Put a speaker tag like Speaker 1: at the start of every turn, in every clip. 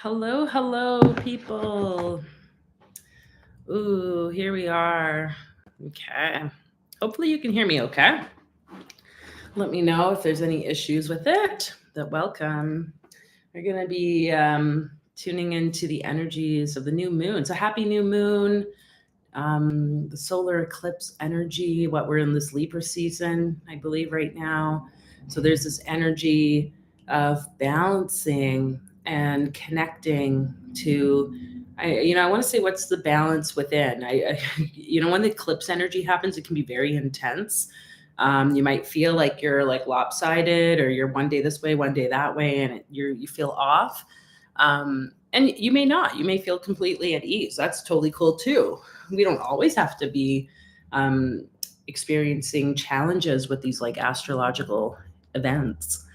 Speaker 1: Hello, hello, people. Ooh, here we are. Okay. Hopefully, you can hear me okay. Let me know if there's any issues with it. But welcome. We're going to be tuning into the energies of the new moon. So, happy new moon. The solar eclipse energy, what we're in this Libra season, I believe, right now. So there's this energy of balancing and connecting to, I want to say, what's the balance within? When the eclipse energy happens, it can be very intense. You might feel like you're like lopsided, or you're one day this way, one day that way, and you feel off. And you may not. You may feel completely at ease. That's totally cool too. We don't always have to be um, experiencing challenges with these like astrological events.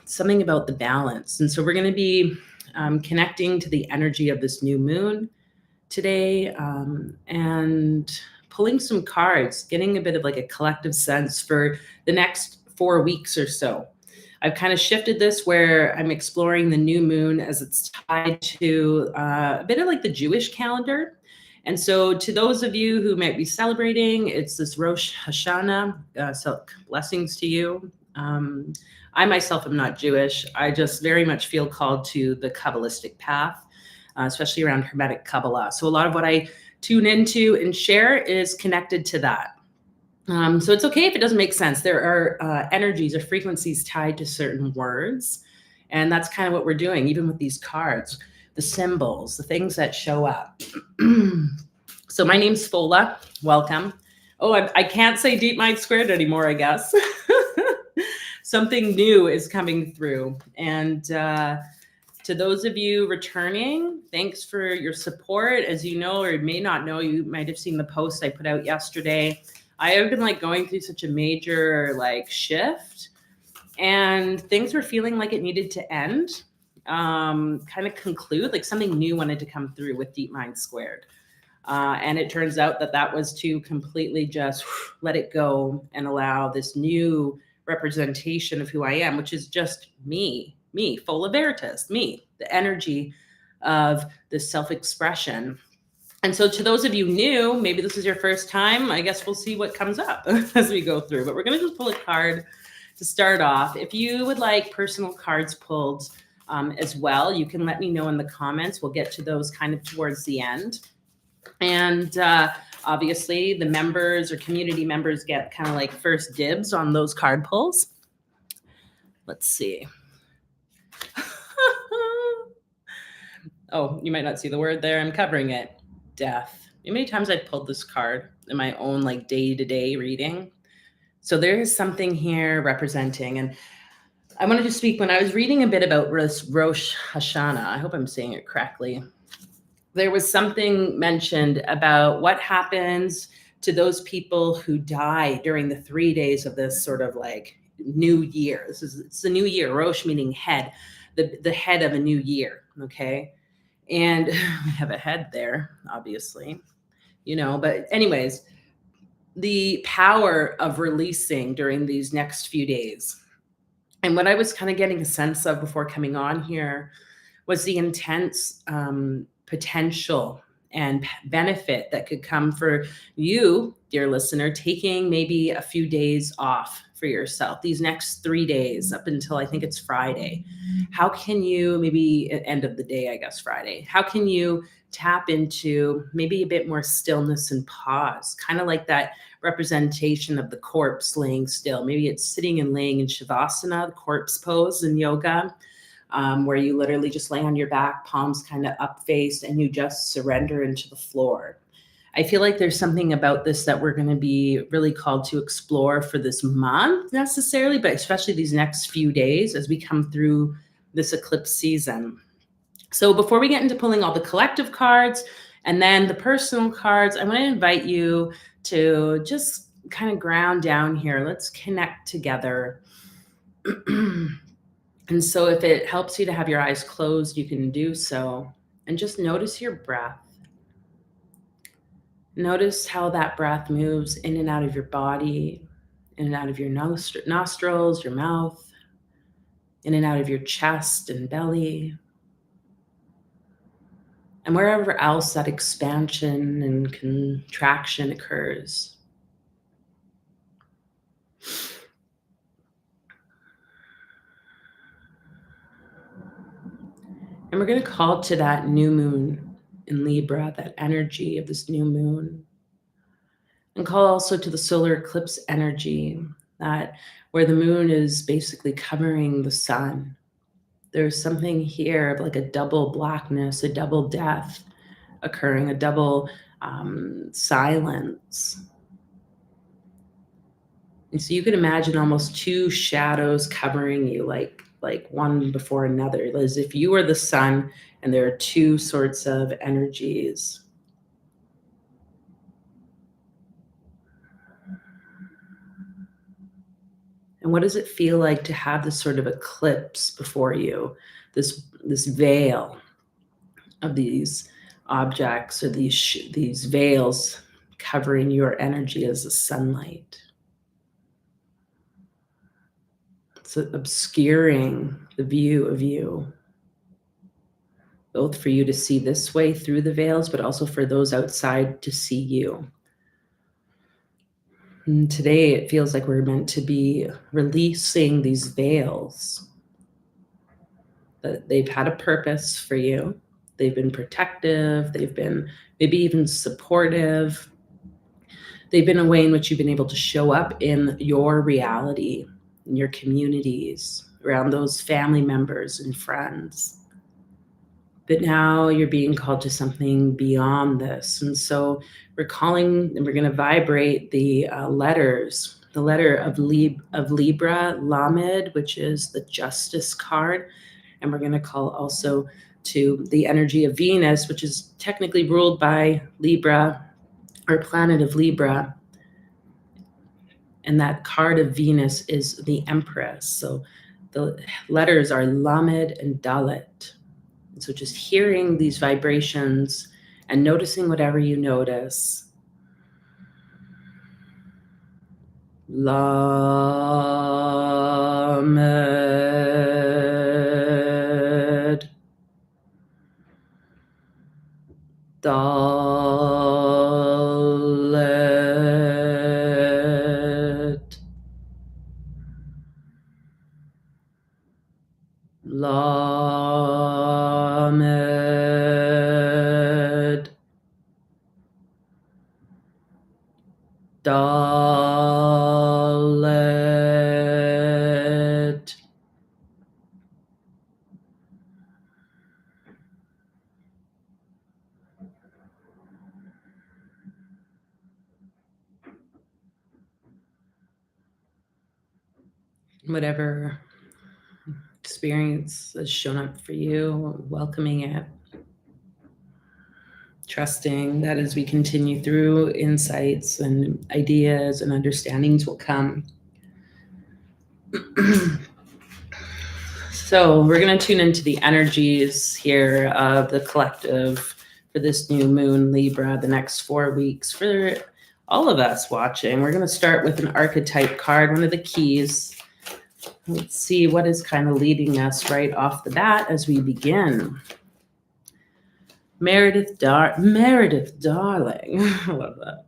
Speaker 1: Something about the balance. And so we're going to be connecting to the energy of this new moon today, and pulling some cards, getting a bit of like a collective sense for the next 4 weeks or so. I've kind of shifted this where I'm exploring the new moon as it's tied to a bit of like the Jewish calendar. And so, to those of you who might be celebrating, it's this Rosh Hashanah. So, blessings to you. I myself am not Jewish. I just very much feel called to the Kabbalistic path, especially around Hermetic Kabbalah. So, a lot of what I tune into and share is connected to that. So it's okay if it doesn't make sense. There are energies or frequencies tied to certain words. And that's kind of what we're doing, even with these cards, the symbols, the things that show up. So my name's Fola. Welcome. Oh, I can't say Deep Mind Squared anymore, I guess. Something new is coming through. And to those of you returning, thanks for your support. As you know, or may not know, you might have seen the post I put out yesterday. I have been like going through such a major like shift, and things were feeling like it needed to end, kind of conclude, like something new wanted to come through with Deep Mind Squared. And it turns out that was to completely just let it go and allow this new representation of who I am, which is just me, Fola Veritas, me, the energy of this self-expression. And so to those of you new, maybe this is your first time, I guess we'll see what comes up as we go through. But we're going to just pull a card to start off. If you would like personal cards pulled as well, you can let me know in the comments. We'll get to those kind of towards the end. And obviously, the members or community members get kind of like first dibs on those card pulls. Let's see. Oh, you might not see the word there. I'm covering it. Death. How many times I pulled this card in my own like day-to-day reading? So there is something here representing, and I wanted to speak when I was reading a bit about Rosh Hashanah. I hope I'm saying it correctly. There was something mentioned about what happens to those people who die during the 3 days of this sort of like new year. It's the new year. Rosh meaning head, the head of a new year. Okay. And we have a head there, obviously, but anyways, the power of releasing during these next few days. And what I was kind of getting a sense of before coming on here was the intense potential and benefit that could come for you, dear listener, taking maybe a few days off for yourself, these next 3 days up until I think it's Friday. How can you, maybe end of the day, I guess Friday, how can you tap into maybe a bit more stillness and pause, kind of like that representation of the corpse laying still? Maybe it's sitting and laying in Shavasana, the corpse pose in yoga, where you literally just lay on your back, palms kind of up faced, and you just surrender into the floor. I feel like there's something about this that we're going to be really called to explore for this month necessarily, but especially these next few days as we come through this eclipse season. So before we get into pulling all the collective cards and then the personal cards, I want to invite you to just kind of ground down here. Let's connect together. And so if it helps you to have your eyes closed, you can do so. And just notice your breath. Notice how that breath moves in and out of your body, in and out of your nostrils, your mouth, in and out of your chest and belly. and wherever else that expansion and contraction occurs. And we're going to call to that new moon in Libra, that energy of this new moon. And call also to the solar eclipse energy, that where the moon is basically covering the sun. There's something here of like a double blackness, a double death occurring, a double silence. And so you can imagine almost two shadows covering you, like one before another, as if you are the sun and there are two sorts of energies. And what does it feel like to have this sort of eclipse before you, this veil of these objects or these veils covering your energy as the sunlight? It's obscuring the view of you, both for you to see this way through the veils, but also for those outside to see you. And today, it feels like we're meant to be releasing these veils, that they've had a purpose for you. They've been protective. They've been maybe even supportive. They've been a way in which you've been able to show up in your reality, in your communities, around those family members and friends. But now you're being called to something beyond this. And so we're calling, and we're going to vibrate the letters, the letter of Libra, Lamed, which is the Justice card. And we're going to call also to the energy of Venus, which is technically ruled by Libra, or planet of Libra. And that card of Venus is the Empress. So the letters are Lamed and Dalet. So just hearing these vibrations and noticing whatever you notice. Lamed, Dalet, Lamed, Dalet, whatever experience has shown up for you, welcoming it, trusting that as we continue through, insights and ideas and understandings will come. So we're going to tune into the energies here of the collective for this new moon, Libra, the next 4 weeks. For all of us watching, we're going to start with an archetype card, one of the keys. Let's see what is kind of leading us right off the bat as we begin. Meredith, darling. I love that.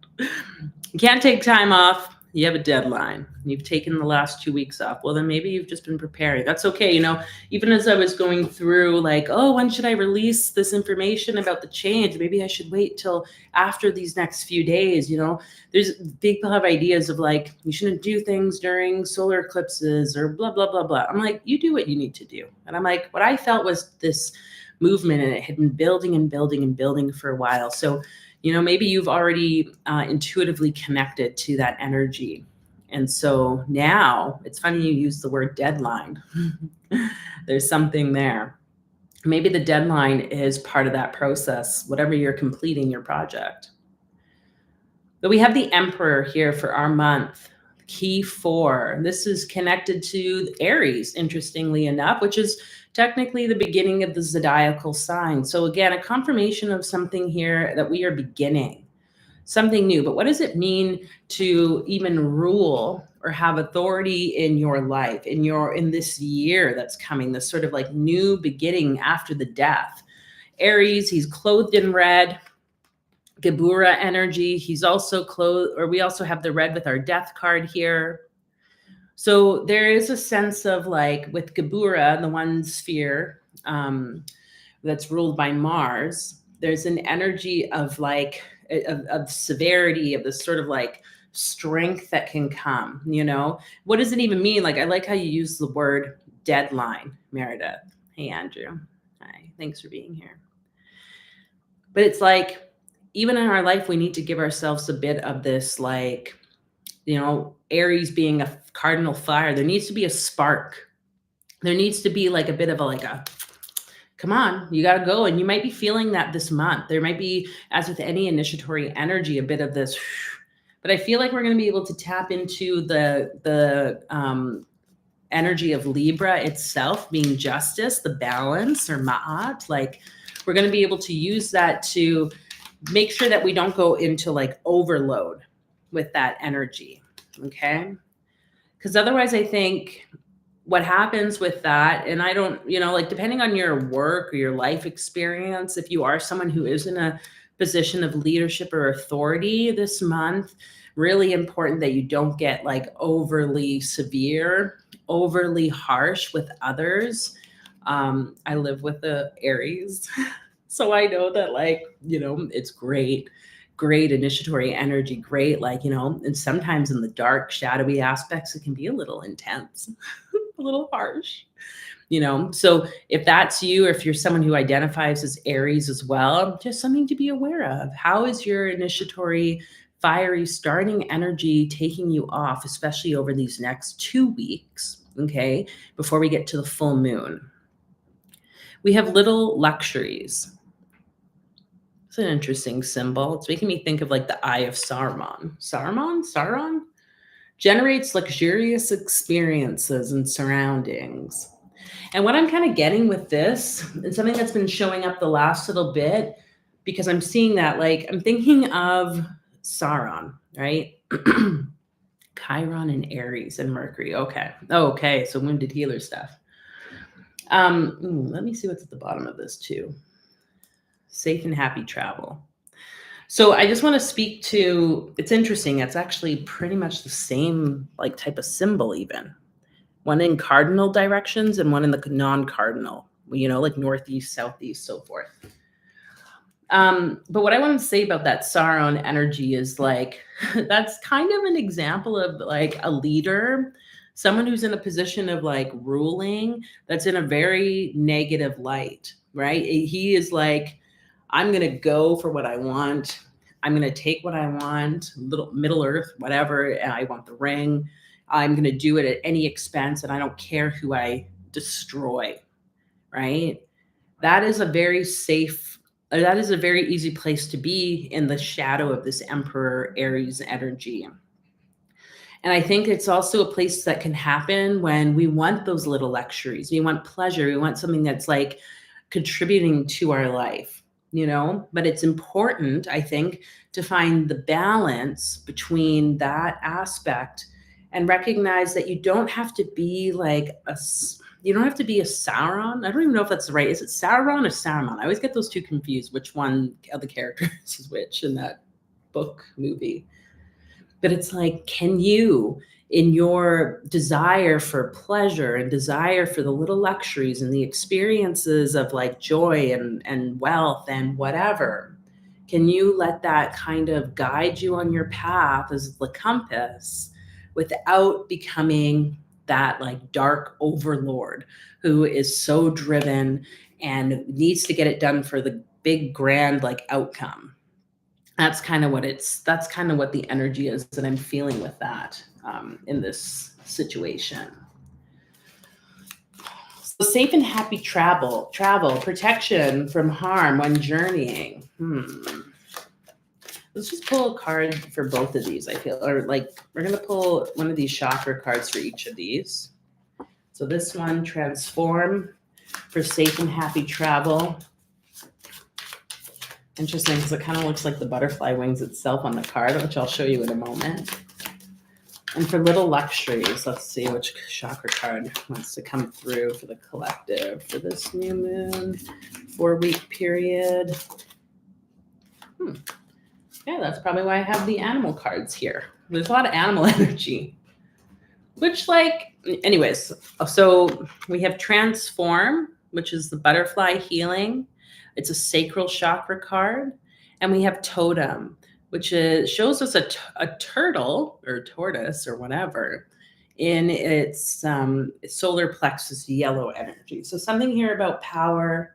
Speaker 1: You can't take time off. You have a deadline. You've taken the last 2 weeks off. Well, then maybe you've just been preparing. That's okay. You know, even as I was going through like, oh, when should I release this information about the change? Maybe I should wait till after these next few days. You know, there's people have ideas of like, you shouldn't do things during solar eclipses or blah, blah, blah, blah. I'm like, you do what you need to do. And I'm like, what I felt was this movement, and it had been building and building and building for a while. So, you know, maybe you've already intuitively connected to that energy. And so now it's funny you use the word deadline. There's something there. Maybe the deadline is part of that process, whatever you're completing your project. But we have the Emperor here for our month, key 4. This is connected to Aries, interestingly enough, which is technically the beginning of the zodiacal sign. So again, a confirmation of something here that we are beginning, something new. But what does it mean to even rule or have authority in your life, in this year that's coming, this sort of like new beginning after the death? Aries, he's clothed in red. Gebura energy, he's also clothed, or we also have the red with our death card here. So there is a sense of like with Gebura, the one sphere that's ruled by Mars, there's an energy of like of severity, of this sort of like strength that can come, you know? What does it even mean? Like, I like how you use the word deadline, Meredith. Hey, Andrew. Hi, thanks for being here. But it's like, even in our life, we need to give ourselves a bit of this, like, you know, Aries being a cardinal fire, there needs to be a spark. There needs to be like a bit of a, like a, come on, you got to go. And you might be feeling that this month. There might be, as with any initiatory energy, a bit of this, but I feel like we're going to be able to tap into the energy of Libra itself, being justice, the balance, or ma'at. Like, we're going to be able to use that to make sure that we don't go into like overload with that energy. Okay. Because otherwise, I think what happens with that, and I don't, you know, like depending on your work or your life experience, if you are someone who is in a position of leadership or authority this month, really important that you don't get like overly severe, overly harsh with others. I live with the Aries, so I know that, like, you know, it's great initiatory energy, great, like, you know, and sometimes in the dark, shadowy aspects, it can be a little intense, a little harsh, you know. So if that's you, or if you're someone who identifies as Aries as well, just something to be aware of. How is your initiatory fiery starting energy taking you off, especially over these next 2 weeks, okay, before we get to the full moon? We have little luxuries. It's an interesting symbol. It's making me think of like the Eye of Saruman. Sauron? Generates luxurious experiences and surroundings. And what I'm kind of getting with this, and something that's been showing up the last little bit, because I'm seeing that, like, I'm thinking of Sauron, right? Chiron and Aries and Mercury. Okay. So wounded healer stuff. Let me see what's at the bottom of this too. Safe and happy travel. So I just want to speak to, it's interesting. It's actually pretty much the same like type of symbol, even one in cardinal directions and one in the non-cardinal, you know, like northeast, southeast, so forth. But what I want to say about that Sauron energy is like, that's kind of an example of like a leader, someone who's in a position of like ruling, that's in a very negative light, right? He is like, I'm going to go for what I want. I'm going to take what I want, little Middle Earth, whatever. And I want the ring. I'm going to do it at any expense. And I don't care who I destroy, right? That is a very safe, that is a very easy place to be in the shadow of this Emperor Aries energy. And I think it's also a place that can happen when we want those little luxuries. We want pleasure. We want something that's like contributing to our life, you know. But it's important, I think, to find the balance between that aspect and recognize that you don't have to be like you don't have to be a Sauron. I don't even know if that's right. Is it Sauron or Saruman? I always get those two confused, which one of the characters is which in that book movie. But it's like, can you, in your desire for pleasure and desire for the little luxuries and the experiences of like joy and wealth and whatever, can you let that kind of guide you on your path as the compass without becoming that like dark overlord who is so driven and needs to get it done for the big grand like outcome? That's kind of what the energy is that I'm feeling with that in this situation. So safe and happy travel, protection from harm when journeying. Let's just pull a card for both of these, I feel, or like we're going to pull one of these chakra cards for each of these. So this one, transform, for safe and happy travel. Interesting, because it kind of looks like the butterfly wings itself on the card, which I'll show you in a moment. And for little luxuries, let's see which chakra card wants to come through for the collective for this new moon 4-week period. Yeah, that's probably why I have the animal cards here. There's a lot of animal energy, which anyways, so we have transform, which is the butterfly healing. It's a sacral chakra card. And we have totem, which shows us a turtle or tortoise or whatever in its solar plexus yellow energy. So something here about power.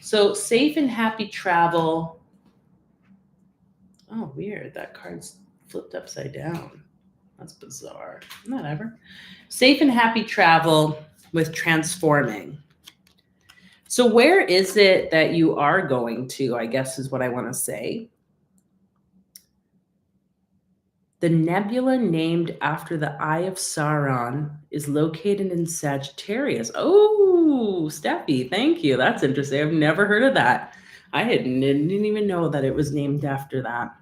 Speaker 1: So safe and happy travel. Oh, weird. That card's flipped upside down. That's bizarre. Whatever. Safe and happy travel with transforming. So where is it that you are going to, I guess is what I want to say. The nebula named after the Eye of Sauron is located in Sagittarius. Oh, Steffi, thank you. That's interesting. I've never heard of that. I didn't even know that it was named after that.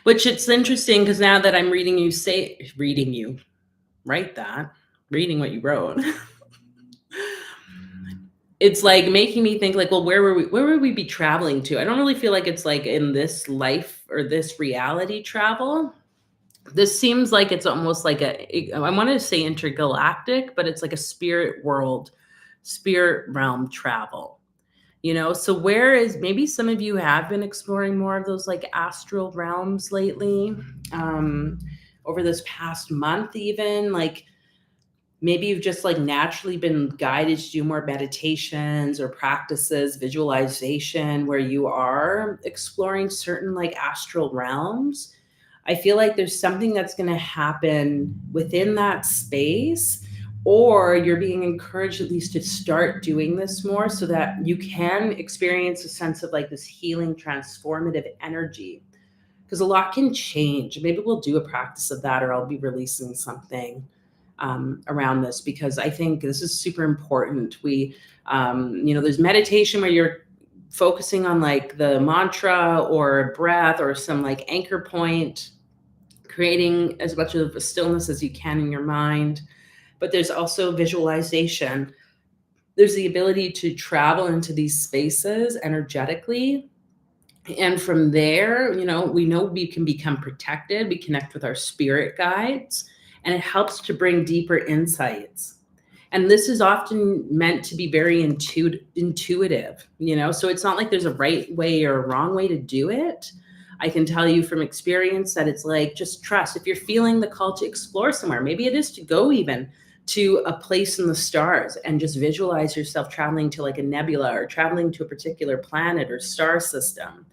Speaker 1: Which it's interesting because now that I'm reading what you wrote. It's like making me think like, well, where would we be traveling to? I don't really feel like it's like in this life or this reality travel. This seems like it's almost like I wanted to say intergalactic, but it's like a spirit realm travel, So where is, maybe some of you have been exploring more of those like astral realms lately, over this past month, even like, maybe you've just like naturally been guided to do more meditations or practices, visualization, where you are exploring certain like astral realms. I feel like there's something that's going to happen within that space, or you're being encouraged at least to start doing this more so that you can experience a sense of like this healing, transformative energy. Because a lot can change. Maybe we'll do a practice of that, or I'll be releasing something around this, because I think this is super important. We, there's meditation where you're focusing on like the mantra or breath or some like anchor point, creating as much of a stillness as you can in your mind. But there's also visualization. There's the ability to travel into these spaces energetically. And from there, we know we can become protected. We connect with our spirit guides, and it helps to bring deeper insights. And this is often meant to be very intuitive, so it's not like there's a right way or a wrong way to do it. I can tell you from experience that it's like, just trust. If you're feeling the call to explore somewhere, maybe it is to go even to a place in the stars and just visualize yourself traveling to like a nebula or traveling to a particular planet or star system.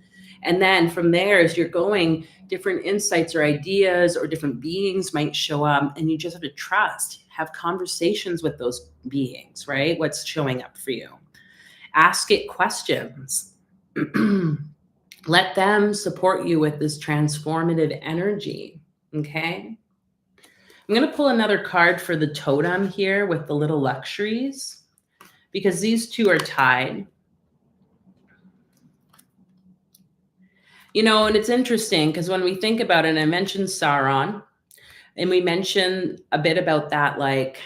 Speaker 1: And then from there, as you're going, different insights or ideas or different beings might show up, and you just have to trust, have conversations with those beings, right? What's showing up for you? Ask it questions. Let them support you with this transformative energy, okay? I'm going to pull another card for the totem here with the little luxuries, because these two are tied. And it's interesting because when we think about it, I mentioned Sauron, and we mentioned a bit about that, like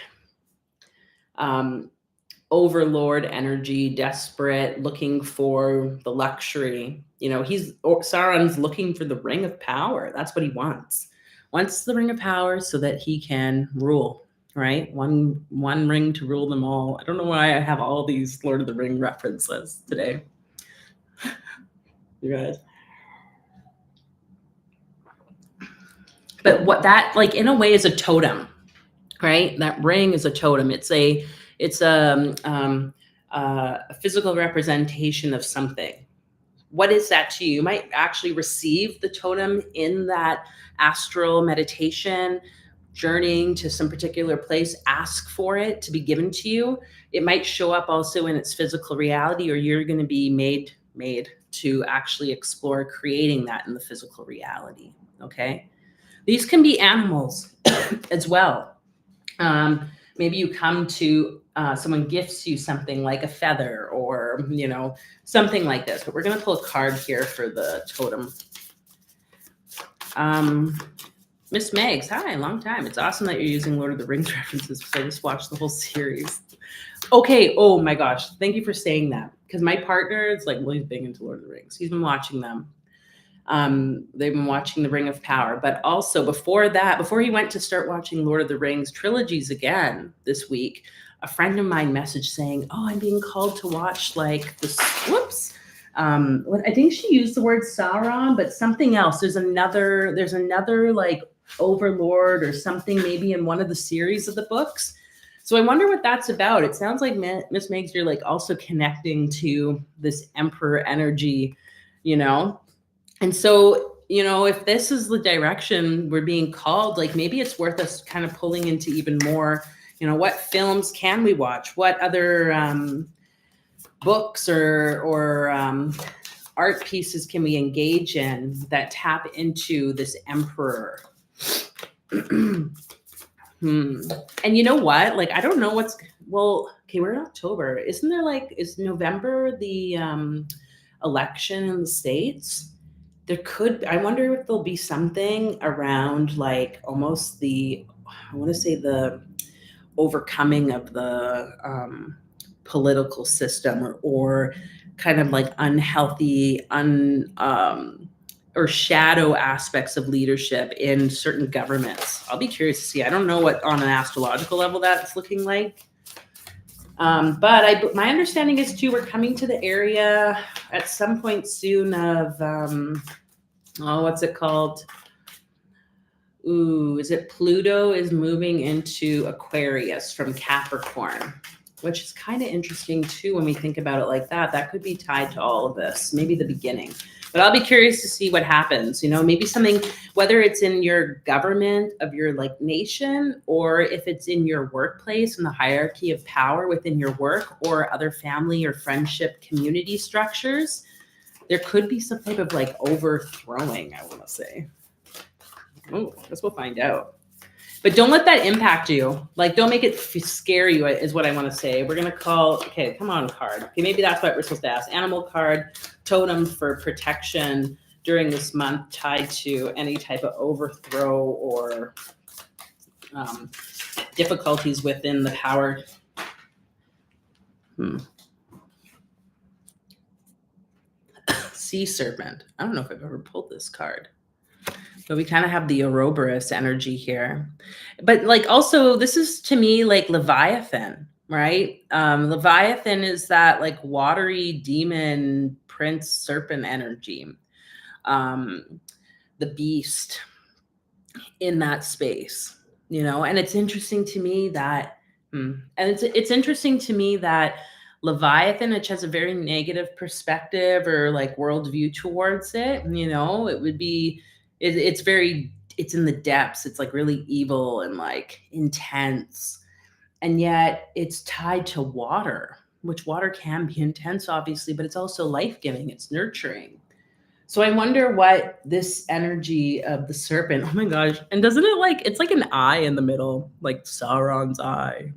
Speaker 1: overlord energy, desperate, looking for the luxury. Sauron's looking for the ring of power. That's what he wants. Wants the ring of power so that he can rule, right? One ring to rule them all. I don't know why I have all these Lord of the Ring references today. You guys. But what that, like, in a way, is a totem, right? That ring is a totem. It's a physical representation of something. What is that to you? You might actually receive the totem in that astral meditation, journeying to some particular place. Ask for it to be given to you. It might show up also in its physical reality, or you're going to be made to actually explore creating that in the physical reality. Okay. These can be animals as well. Maybe you come to, someone gifts you something like a feather or or, you know, something like this. But we're going to pull a card here for the totem. Miss Megs, hi, long time. It's awesome that you're using Lord of the Rings references because I just watched the whole series. Okay, oh my gosh, thank you for saying that. Because my partner is like really big into Lord of the Rings. He's been watching them. They've been watching The Ring of Power, but also before that, before he went to start watching Lord of the Rings trilogies again this week, a friend of mine messaged saying, "Oh, I'm being called to watch like this." Whoops. I think she used the word Sauron, but something else. There's another like overlord or something maybe in one of the series of the books. So I wonder what that's about. It sounds like Miss Megs, you're like also connecting to this emperor energy, you know? And so, you know, if this is the direction we're being called, like maybe it's worth us kind of pulling into even more, you know, what films can we watch? What other books or art pieces can we engage in that tap into this emperor? And you know what? Like, I don't know okay, we're in October. Isn't there is November the election in the States? I wonder if there'll be something around like almost I want to say the overcoming of the political system or kind of like unhealthy, or shadow aspects of leadership in certain governments. I'll be curious to see. I don't know what on an astrological level that's looking like. But my understanding is too, we're coming to the area at some point soon of, what's it called? Is it Pluto is moving into Aquarius from Capricorn, which is kind of interesting too when we think about it like that. That could be tied to all of this, maybe the beginning. But I'll be curious to see what happens. You know, maybe something, whether it's in your government of your like nation, or if it's in your workplace and the hierarchy of power within your work or other family or friendship community structures, there could be some type of like overthrowing, I want to say. Oh, I guess we'll find out. But don't let that impact you. Like, don't make it scare you is what I want to say. We're going to call, okay, come on card. Okay, maybe that's what we're supposed to ask. Animal card, totem for protection during this month tied to any type of overthrow or difficulties within the power. Sea serpent. I don't know if I've ever pulled this card. But we kind of have the Ouroboros energy here. But like also, this is to me like Leviathan, right? Leviathan is that like watery demon prince serpent energy. The beast in that space, you know, and it's interesting to me that, it's interesting to me that Leviathan, which has a very negative perspective or like worldview towards it, you know, it would be, it's in the depths. It's like really evil and like intense. And yet it's tied to water, which water can be intense, obviously, but it's also life-giving. It's nurturing. So I wonder what this energy of the serpent, oh my gosh. And doesn't it like, it's like an eye in the middle, like Sauron's eye.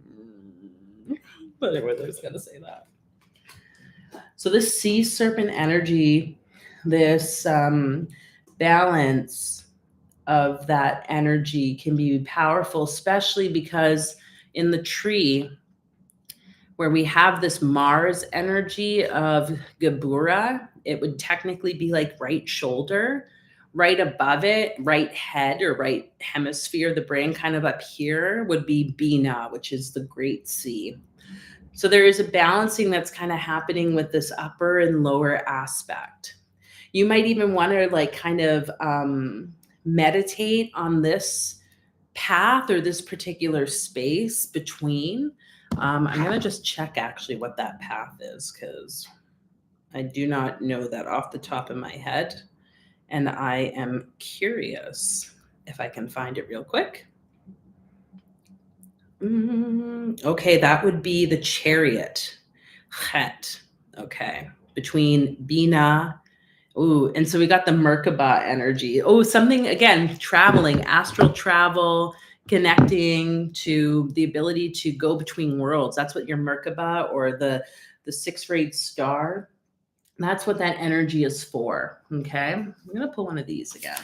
Speaker 1: But anyway, I was going to say that. So this sea serpent energy, this balance of that energy can be powerful, especially because in the tree where we have this Mars energy of Gabura, it would technically be like right shoulder, right above it, right head or right hemisphere, the brain kind of up here would be Bina, which is the Great Sea. So there is a balancing that's kind of happening with this upper and lower aspect. You might even want to like kind of meditate on this path or this particular space between. I'm going to just check actually what that path is because I do not know that off the top of my head. And I am curious if I can find it real quick. Okay, that would be the Chariot. Chet. Okay, between Bina. Ooh, and so we got the Merkaba energy. Oh, something, again, traveling, astral travel, connecting to the ability to go between worlds. That's what your Merkaba or the the 6th-rayed star. That's what that energy is for, okay? I'm going to pull one of these again.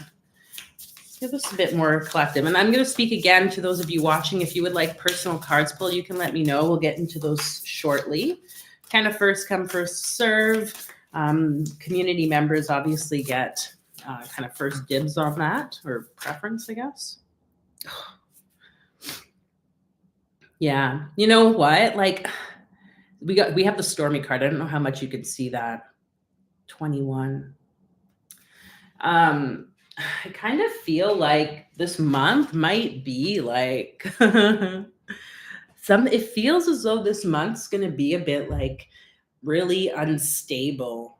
Speaker 1: Give us a bit more collective. And I'm going to speak again to those of you watching. If you would like personal cards pulled, you can let me know. We'll get into those shortly. Kind of first come, first serve. Community members obviously get kind of first dibs on that, or preference, I guess. Yeah. You know what? Like we have the Stormy card. I don't know how much you can see that. 21. I kind of feel like this month might be like it feels as though this month's going to be a bit like really unstable,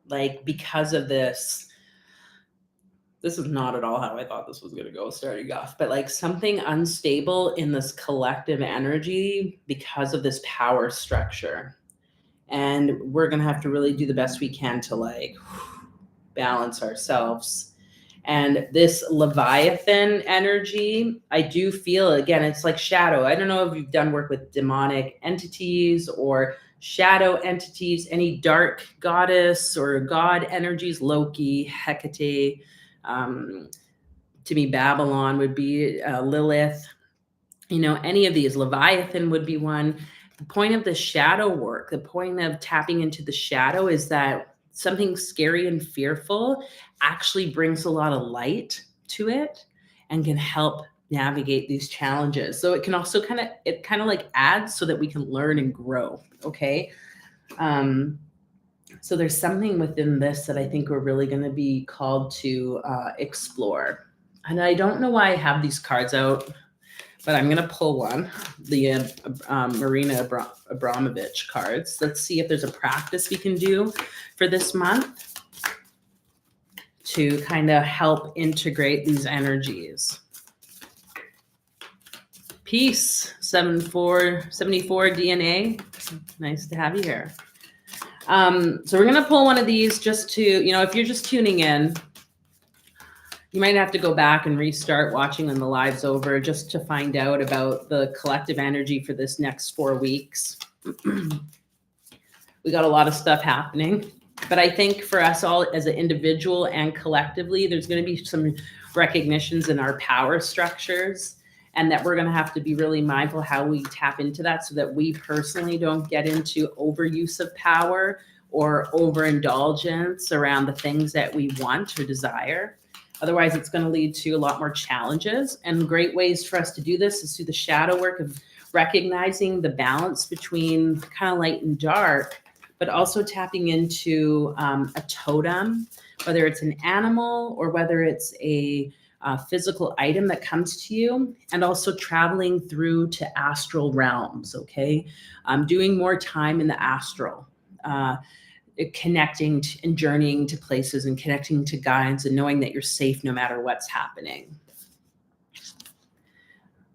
Speaker 1: like because of this. This is not at all how I thought this was going to go starting off, but like something unstable in this collective energy because of this power structure. And we're going to have to really do the best we can to like balance ourselves. And this Leviathan energy, I do feel, again, it's like shadow. I don't know if you've done work with demonic entities or shadow entities, any dark goddess or god energies, Loki, Hecate. To me, Babylon would be Lilith. You know, any of these, Leviathan would be one. The point of the shadow work, the point of tapping into the shadow is that something scary and fearful actually brings a lot of light to it and can help navigate these challenges. So it can also kind of like adds so that we can learn and grow. Okay. So there's something within this that I think we're really going to be called to explore. And I don't know why I have these cards out, but I'm going to pull one, the Marina Abramovich cards. Let's see if there's a practice we can do for this month to kind of help integrate these energies. Peace, 74 DNA. Nice to have you here. So we're going to pull one of these just to, you know, if you're just tuning in, you might have to go back and restart watching when the live's over just to find out about the collective energy for this next 4 weeks. We got a lot of stuff happening, but I think for us all as an individual and collectively, there's going to be some recognitions in our power structures, and that we're going to have to be really mindful how we tap into that so that we personally don't get into overuse of power or overindulgence around the things that we want or desire. Otherwise, it's going to lead to a lot more challenges. And great ways for us to do this is through the shadow work of recognizing the balance between kind of light and dark, but also tapping into a totem, whether it's an animal or whether it's a physical item that comes to you, and also traveling through to astral realms, okay? Doing more time in the astral. Connecting and journeying to places and connecting to guides and knowing that you're safe no matter what's happening.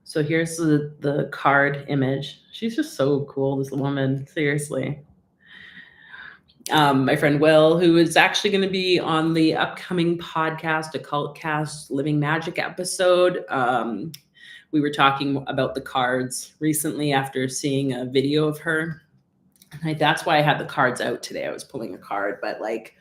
Speaker 1: So here's the card image. She's just so cool, this woman, seriously. My friend Will, who is actually going to be on the upcoming podcast, Occult Cast Living Magic episode. We were talking about the cards recently after seeing a video of her. That's why I had the cards out today. I was pulling a card, but like,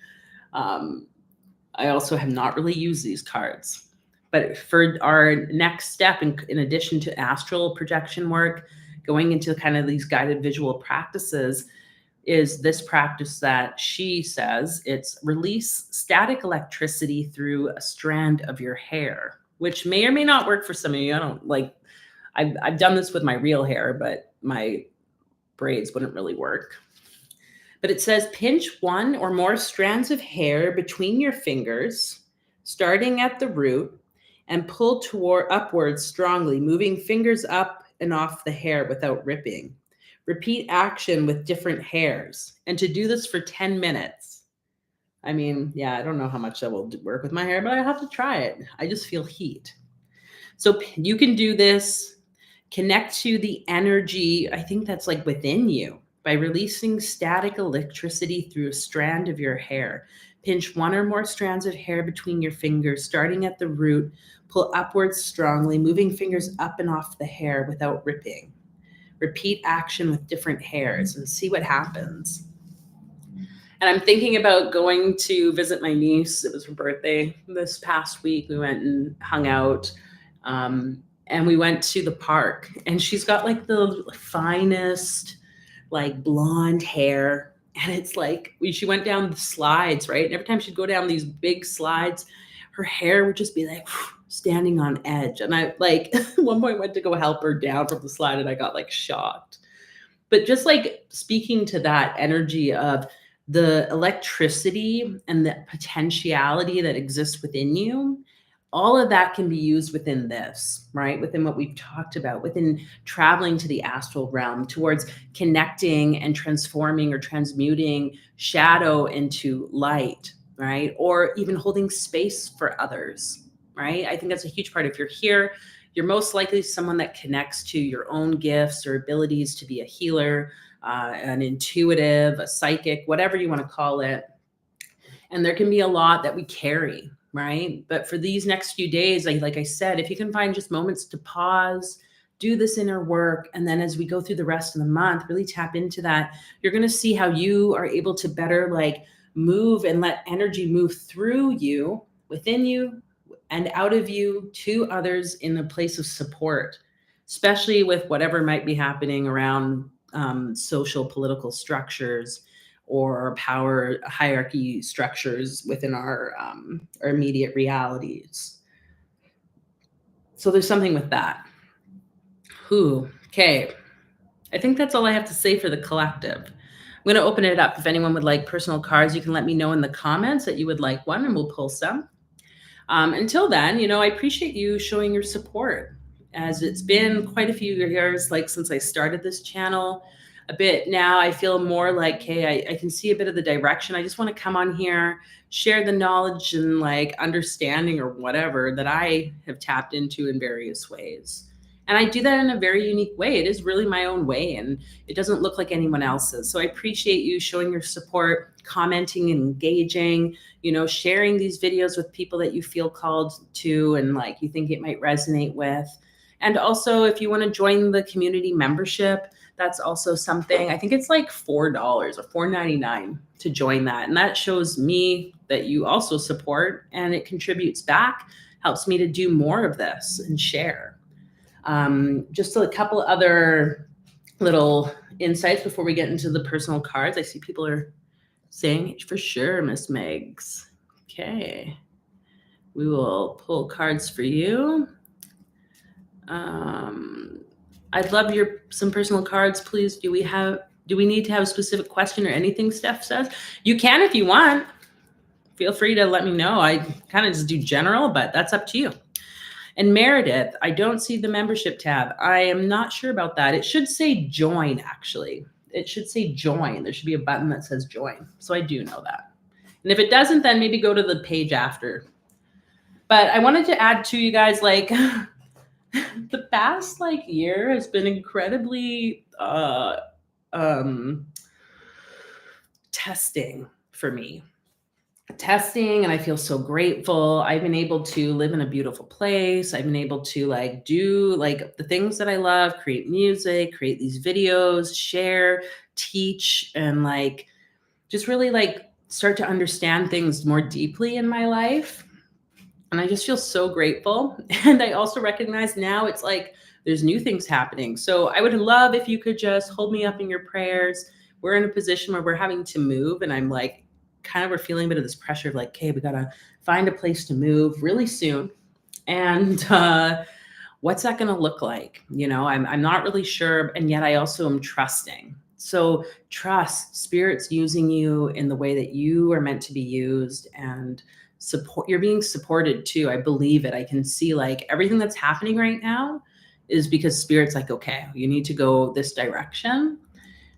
Speaker 1: I also have not really used these cards. But for our next step, in addition to astral projection work, going into kind of these guided visual practices, is this practice that she says it's release static electricity through a strand of your hair, which may or may not work for some of you. I don't like, I've done this with my real hair, but my braids wouldn't really work. But it says pinch one or more strands of hair between your fingers, starting at the root, and pull upwards strongly, moving fingers up and off the hair without ripping. Repeat action with different hairs. And to do this for 10 minutes. I mean, yeah, I don't know how much that will work with my hair, but I have to try it. I just feel heat. So you can do this. Connect to the energy, I think that's like within you, by releasing static electricity through a strand of your hair. Pinch one or more strands of hair between your fingers, starting at the root. Pull upwards strongly, moving fingers up and off the hair without ripping. repeat action with different hairs and see what happens. And I'm thinking about going to visit my niece. It was her birthday this past week. We went and hung out. And we went to the park, and she's got like the finest, like blonde hair. And it's like she went down the slides, right? And every time she'd go down these big slides, her hair would just be like standing on edge. And I like at one point went to go help her down from the slide, and I got like shocked. But just like speaking to that energy of the electricity and the potentiality that exists within you, all of that can be used within this, right? Within what we've talked about, within traveling to the astral realm, towards connecting and transforming or transmuting shadow into light, right? Or even holding space for others, right? I think that's a huge part. If you're here, you're most likely someone that connects to your own gifts or abilities to be a healer, an intuitive, a psychic, whatever you want to call it. And there can be a lot that we carry, right? But for these next few days, like I said, if you can find just moments to pause, do this inner work, and then as we go through the rest of the month, really tap into that, you're going to see how you are able to better like move and let energy move through you, within you, and out of you to others in a place of support, especially with whatever might be happening around social political structures or power hierarchy structures within our immediate realities. So there's something with that. Okay. I think that's all I have to say for the collective. I'm going to open it up. If anyone would like personal cards, you can let me know in the comments that you would like one, and we'll pull some. Until then, I appreciate you showing your support, as it's been quite a few years, like since I started this channel. A bit now, I feel more like, hey, I can see a bit of the direction. I just want to come on here, share the knowledge and like understanding or whatever that I have tapped into in various ways. And I do that in a very unique way. It is really my own way, and it doesn't look like anyone else's. So I appreciate you showing your support, commenting and engaging, sharing these videos with people that you feel called to and like you think it might resonate with. And also, if you want to join the community membership, that's also something. I think it's like $4 or $4.99 to join that. And that shows me that you also support, and it contributes back, helps me to do more of this and share. Just a couple other little insights before we get into the personal cards. I see people are saying for sure, Miss Megs. Okay. We will pull cards for you. I'd love some personal cards, please. Do we need to have a specific question or anything Steph says? You can if you want. Feel free to let me know. I kind of just do general, but that's up to you. And Meredith, I don't see the membership tab. I am not sure about that. It should say join, actually. It should say join. There should be a button that says join. So I do know that. And if it doesn't, then maybe go to the page after. But I wanted to add to you guys, like, the past year has been incredibly testing for me. And I feel so grateful. I've been able to live in a beautiful place. I've been able to do the things that I love, create music, create these videos, share, teach, and just really start to understand things more deeply in my life. And I just feel so grateful. And I also recognize now it's there's new things happening. So I would love if you could just hold me up in your prayers. We're in a position where we're having to move, and I'm we're feeling a bit of this pressure of okay, we got to find a place to move really soon. And what's that going to look like? I'm not really sure. And yet I also am trusting. So trust Spirit's using you in the way that you are meant to be used, and support. You're being supported too. I believe it. I can see everything that's happening right now is because Spirit's okay, you need to go this direction.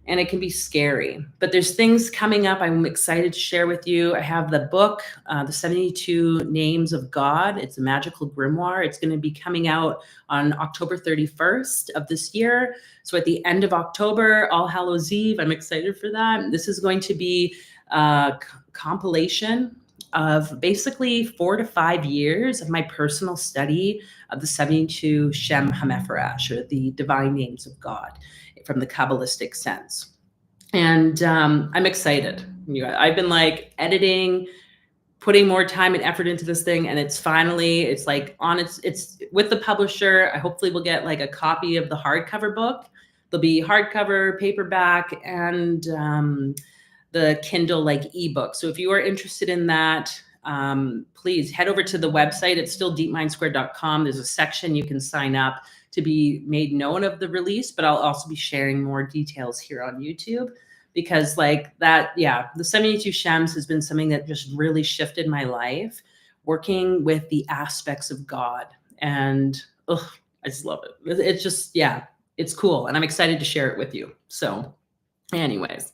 Speaker 1: And it can be scary, but there's things coming up I'm excited to share with you. I have the book, The 72 Names of God. It's a magical grimoire. It's going to be coming out on October 31st of this year. So at the end of October, All Hallows Eve, I'm excited for that. This is going to be a compilation of basically 4 to 5 years of my personal study of the 72 Shem HaMephorash, or the divine names of God from the Kabbalistic sense. And I'm excited. I've been like editing, putting more time and effort into this thing, and it's like on it's with the publisher. I hopefully will get like a copy of the hardcover book. There'll be hardcover, paperback, and the Kindle like ebook. So if you are interested in that, please head over to the website. It's still deepmindsquare.com. There's a section you can sign up to be made known of the release, but I'll also be sharing more details here on YouTube, because like that, yeah, the 72 Shems has been something that just really shifted my life, working with the aspects of God. And I just love it. It's just, yeah, it's cool. And I'm excited to share it with you. So anyways,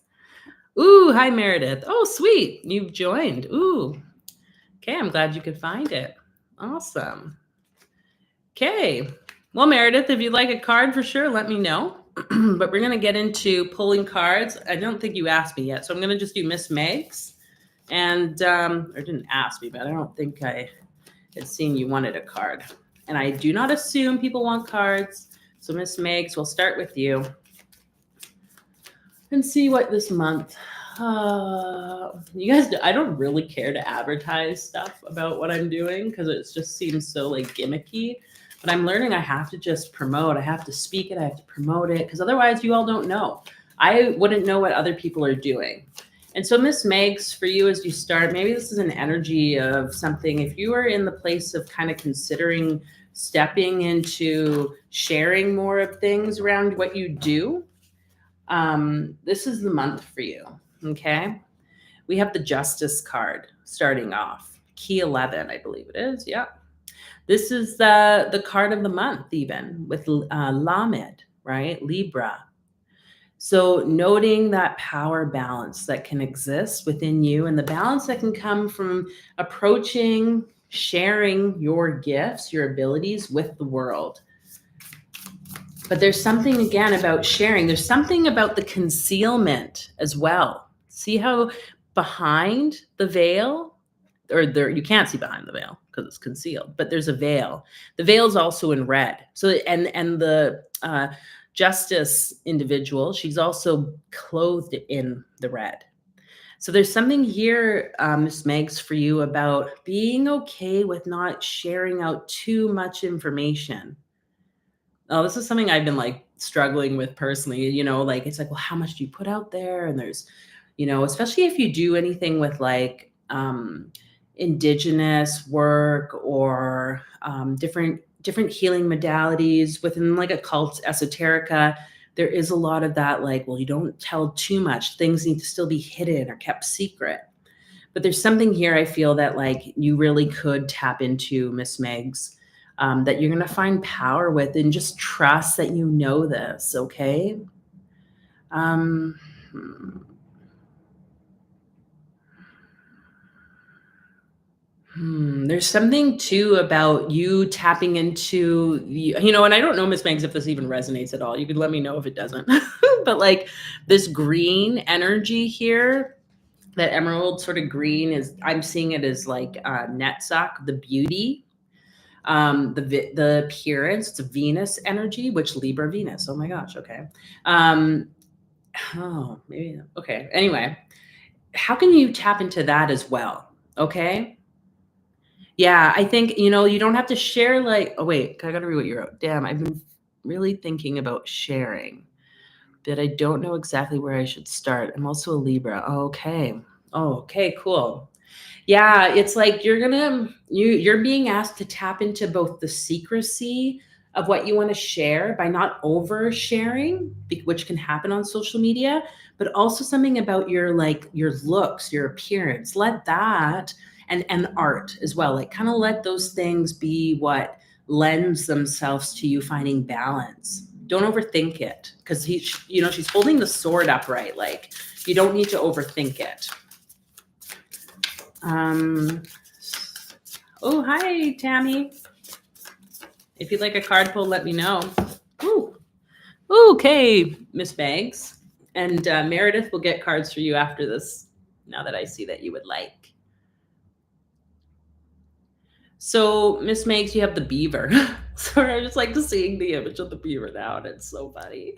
Speaker 1: ooh, hi, Meredith. Oh, sweet. You've joined. Ooh, okay. I'm glad you could find it. Awesome. Okay. Well, Meredith, if you'd like a card for sure, let me know. But we're going to get into pulling cards. I don't think you asked me yet, so I'm going to just do Miss Meg's. And, or didn't ask me, but I don't think I had seen you wanted a card. And I do not assume people want cards. So Miss Meg's, we'll start with you and see what this month. You guys, I don't really care to advertise stuff about what I'm doing because it just seems so like gimmicky. But I'm learning I have to just promote. I have to speak it. I have to promote it, because otherwise you all don't know. I wouldn't know what other people are doing. And so Miss Meg's, for you as you start, maybe this is an energy of something. If you are in the place of kind of considering stepping into sharing more of things around what you do, this is the month for you. Okay. We have the Justice card starting off. Key 11, I believe it is. Yeah. This is the card of the month, even with Lamed, right? Libra. So noting that power balance that can exist within you, and the balance that can come from approaching, sharing your gifts, your abilities with the world. But there's something, again, about sharing. There's something about the concealment as well. See how behind the veil, or there, you can't see behind the veil because it's concealed, but there's a veil. The veil is also in red. So, and the Justice individual, she's also clothed in the red. So there's something here, Miss Megs, for you about being okay with not sharing out too much information. Oh, this is something I've been like struggling with personally, like, it's like, well, how much do you put out there? And there's, especially if you do anything with like indigenous work or different healing modalities within like occult esoterica, there is a lot of that, like, well, you don't tell too much. Things need to still be hidden or kept secret. But there's something here I feel that like you really could tap into, Miss Megs, that you're going to find power with, and just trust that you know this, okay? There's something too about you tapping into, and I don't know, Miss Megs, if this even resonates at all. You could let me know if it doesn't. But like this green energy here, that emerald sort of green, is, I'm seeing it as like Netzach, the beauty, the appearance. It's a Venus energy, which Libra Venus. Oh my gosh. Okay. Maybe. Okay. Anyway, how can you tap into that as well? Okay. Yeah, I think, you don't have to share like, oh wait, I gotta read what you wrote. Damn, I've been really thinking about sharing, but I don't know exactly where I should start. I'm also a Libra. Okay. Oh, okay, cool. Yeah, it's like you're being asked to tap into both the secrecy of what you want to share by not oversharing, which can happen on social media, but also something about your looks, your appearance. Let that, and art as well, like kind of let those things be what lends themselves to you finding balance. Don't overthink it, because she's holding the sword upright. Like, you don't need to overthink it. Oh, hi, Tammy. If you'd like a card pull, let me know. Ooh. Okay, Miss Banks. And Meredith will get cards for you after this, now that I see that you would like. So, Miss Megs, you have the beaver. So I just like seeing the image of the beaver now, and it's so funny.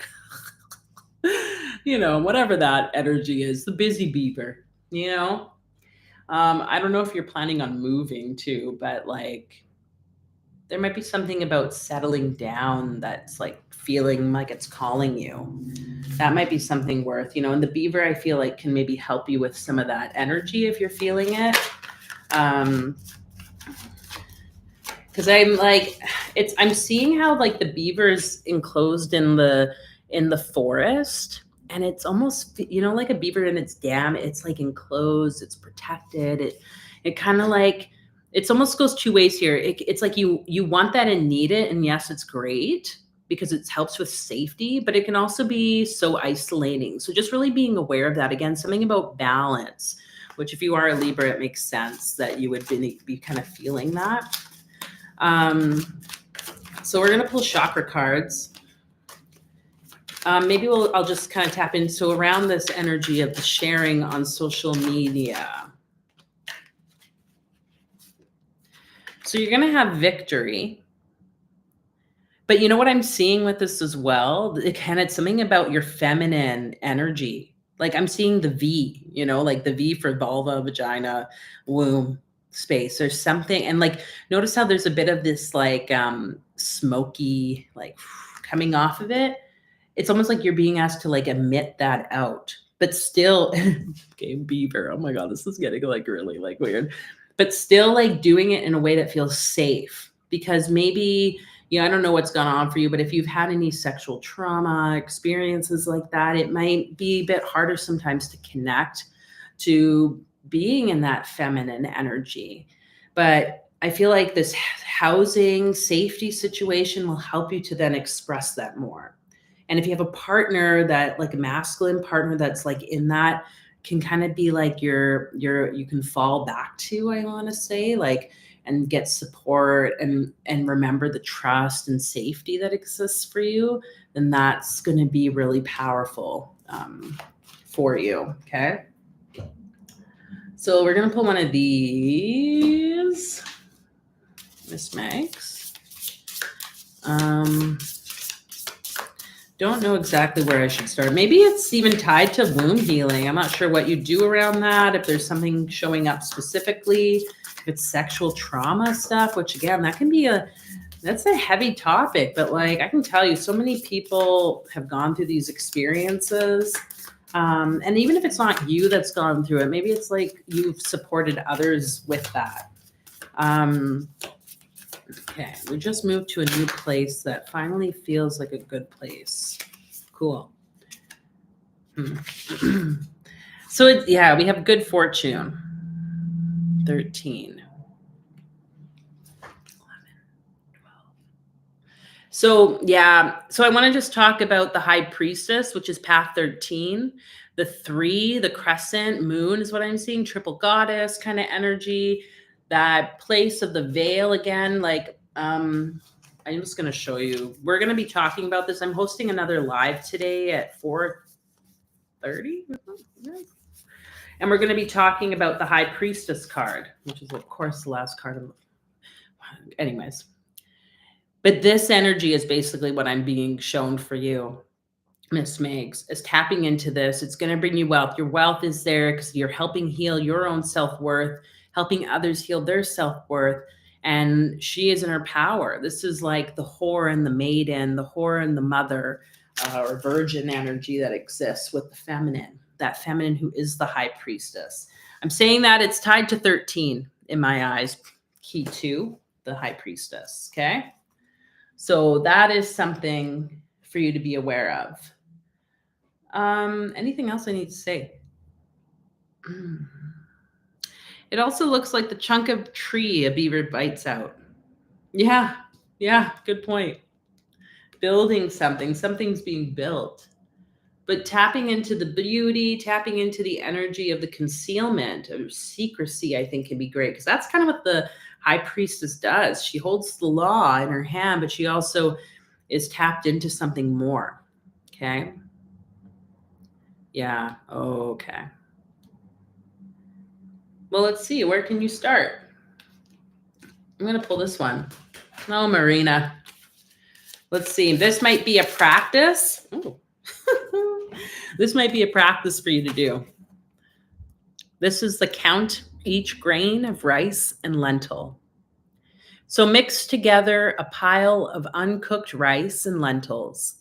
Speaker 1: Whatever that energy is, the busy beaver, you know? I don't know if you're planning on moving too, but like there might be something about settling down that's like feeling like it's calling you. That might be something worth, and the beaver I feel like can maybe help you with some of that energy if you're feeling it. Because I'm seeing how like the beaver's enclosed in the forest, and it's almost like a beaver in its dam. It's like enclosed, it's protected. It kind of like it's almost goes two ways here. It's like you want that and need it, and yes, it's great because it helps with safety, but it can also be so isolating. So just really being aware of that. Again, something about balance, which if you are a Libra, it makes sense that you would be kind of feeling that. So we're gonna pull chakra cards. Maybe I'll just kind of tap in. So around this energy of the sharing on social media. So you're gonna have victory. But you know what I'm seeing with this as well? Again, it's something about your feminine energy. Like I'm seeing the V, like the V for vulva, vagina, womb space. There's something, and like notice how there's a bit of this like smoky, like coming off of it. It's almost like you're being asked to like emit that out, but still, okay, beaver. Oh my God, this is getting like really like weird, but still like doing it in a way that feels safe because maybe, I don't know what's gone on for you, but if you've had any sexual trauma experiences like that, it might be a bit harder sometimes to connect to being in that feminine energy. But I feel like this housing safety situation will help you to then express that more. And if you have a partner that like a masculine partner that's like in that can kind of be like you can fall back to, I want to say, like, and get support and remember the trust and safety that exists for you, then that's going to be really powerful for you. Okay. So we're going to pull one of these, Miss Megs. Don't know exactly where I should start. Maybe it's even tied to womb healing. I'm not sure what you do around that. If there's something showing up specifically, if it's sexual trauma stuff, which again, that's a heavy topic, but like, I can tell you so many people have gone through these experiences. And even if it's not you that's gone through it, maybe it's like you've supported others with that. Okay, we just moved to a new place that finally feels like a good place. Cool. So we have good fortune. 13. 11, 12. So I want to just talk about the High Priestess, which is path 13. The 3, the crescent moon is what I'm seeing. Triple goddess kind of energy. That place of the veil again, like I'm just going to show you. We're going to be talking about this. I'm hosting another live today at 4:30. And we're going to be talking about the High Priestess card, which is, of course, the last card. Anyways. But this energy is basically what I'm being shown for you, Miss Megs, is tapping into this. It's going to bring you wealth. Your wealth is there because you're helping heal your own self-worth, helping others heal their self-worth. And she is in her power. This is like the whore and the maiden, the whore and the mother, or virgin energy that exists with the feminine, that feminine who is the High Priestess. I'm saying that it's tied to 13 in my eyes. Key 2, the High Priestess. Okay. So that is something for you to be aware of. Anything else I need to say? It also looks like the chunk of tree a beaver bites out. Yeah, good point. Building something's being built. But tapping into the beauty, tapping into the energy of the concealment, of secrecy, I think can be great. Because that's kind of what the High Priestess does. She holds the law in her hand, but she also is tapped into something more. Okay. Yeah. Okay. Well, let's see. Where can you start? I'm going to pull this one. Oh, Marina. Let's see. This might be a practice. Ooh. This might be a practice for you to do. This is the count each grain of rice and lentil. So mix together a pile of uncooked rice and lentils.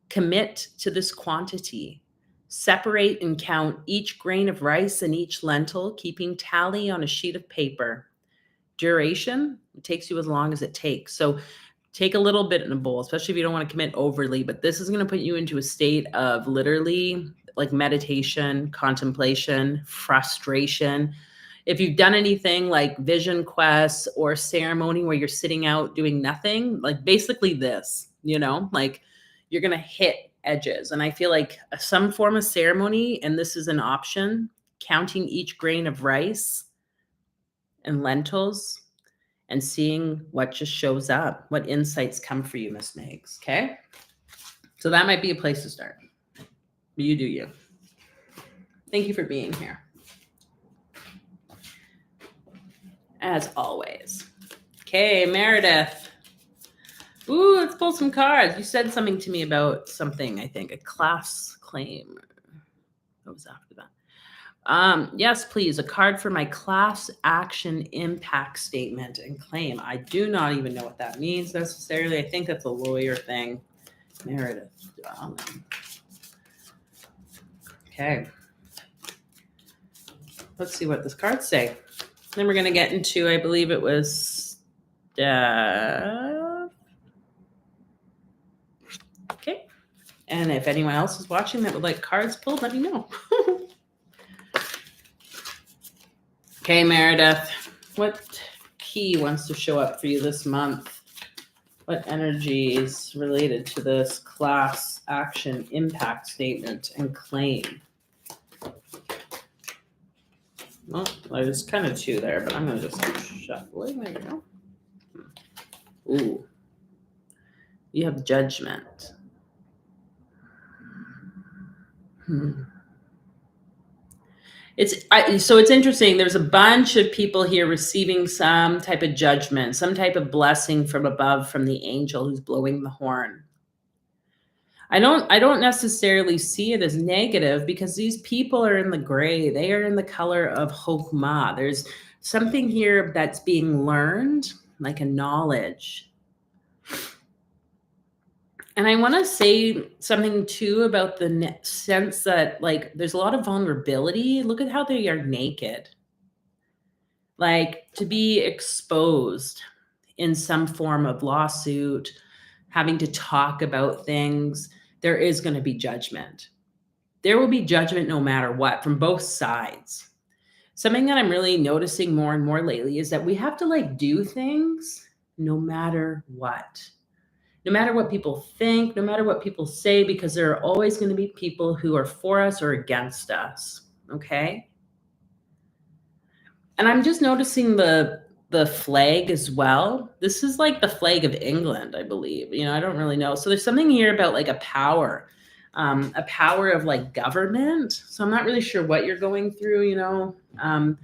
Speaker 1: Commit to this quantity. Separate and count each grain of rice and each lentil, keeping tally on a sheet of paper. Duration, it takes you as long as it takes. So take a little bit in a bowl, especially if you don't want to commit overly, but this is going to put you into a state of literally like meditation, contemplation, frustration. If you've done anything like vision quests or ceremony where you're sitting out doing nothing, like basically this, like you're going to hit edges. And I feel like some form of ceremony, and this is an option, counting each grain of rice and lentils and seeing what just shows up, what insights come for you, Miss Megs. Okay. So that might be a place to start. You do you. Thank you for being here. As always. Okay, Meredith. Ooh, let's pull some cards. You said something to me about something, I think, a class claim. What was after that? Yes, please. A card for my class action impact statement and claim. I do not even know what that means necessarily. I think that's a lawyer thing. Meredith. Okay. Let's see what this card say. Then we're going to get into, I believe it was okay. And if anyone else is watching that would like cards pulled, let me know. Okay, Meredith, what key wants to show up for you this month? What energies related to this class action impact statement and claim? Well, there's kind of two there, but I'm going to just shuffle it. There we go. Ooh. You have judgment. So it's interesting. There's a bunch of people here receiving some type of judgment, some type of blessing from above from the angel who's blowing the horn. I don't necessarily see it as negative because these people are in the gray. They are in the color of Hokmah. There's something here that's being learned, like a knowledge. And I want to say something too about the sense that like there's a lot of vulnerability. Look at how they are naked. Like to be exposed in some form of lawsuit, having to talk about things, there is going to be judgment. There will be judgment no matter what from both sides. Something that I'm really noticing more and more lately is that we have to like do things no matter what. No matter what people think, no matter what people say, because there are always going to be people who are for us or against us. Okay. And I'm just noticing the flag as well. This is like the flag of England, I believe. I don't really know. So there's something here about like a power of like government. So I'm not really sure what you're going through, I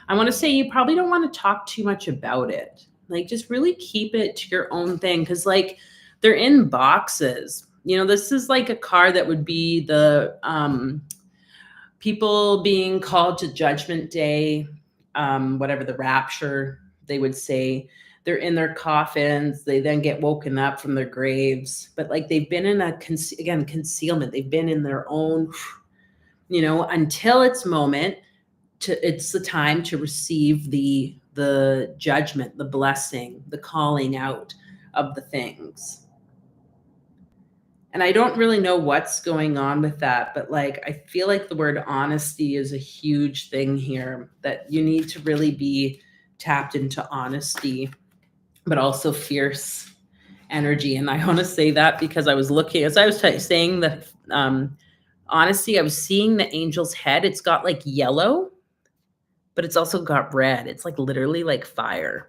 Speaker 1: want to say you probably don't want to talk too much about it. Like just really keep it to your own thing. Cause like they're in boxes. This is like a card that would be the people being called to Judgment Day, whatever the rapture, they would say. They're in their coffins. They then get woken up from their graves. But like they've been in concealment. They've been in their own, until it's the time to receive the judgment, the blessing, the calling out of the things. And I don't really know what's going on with that, but like, I feel like the word honesty is a huge thing here, that you need to really be tapped into honesty, but also fierce energy. And I want to say that because I was looking, as I was saying the honesty, I was seeing the angel's head. It's got like yellow, but it's also got red. It's like literally like fire.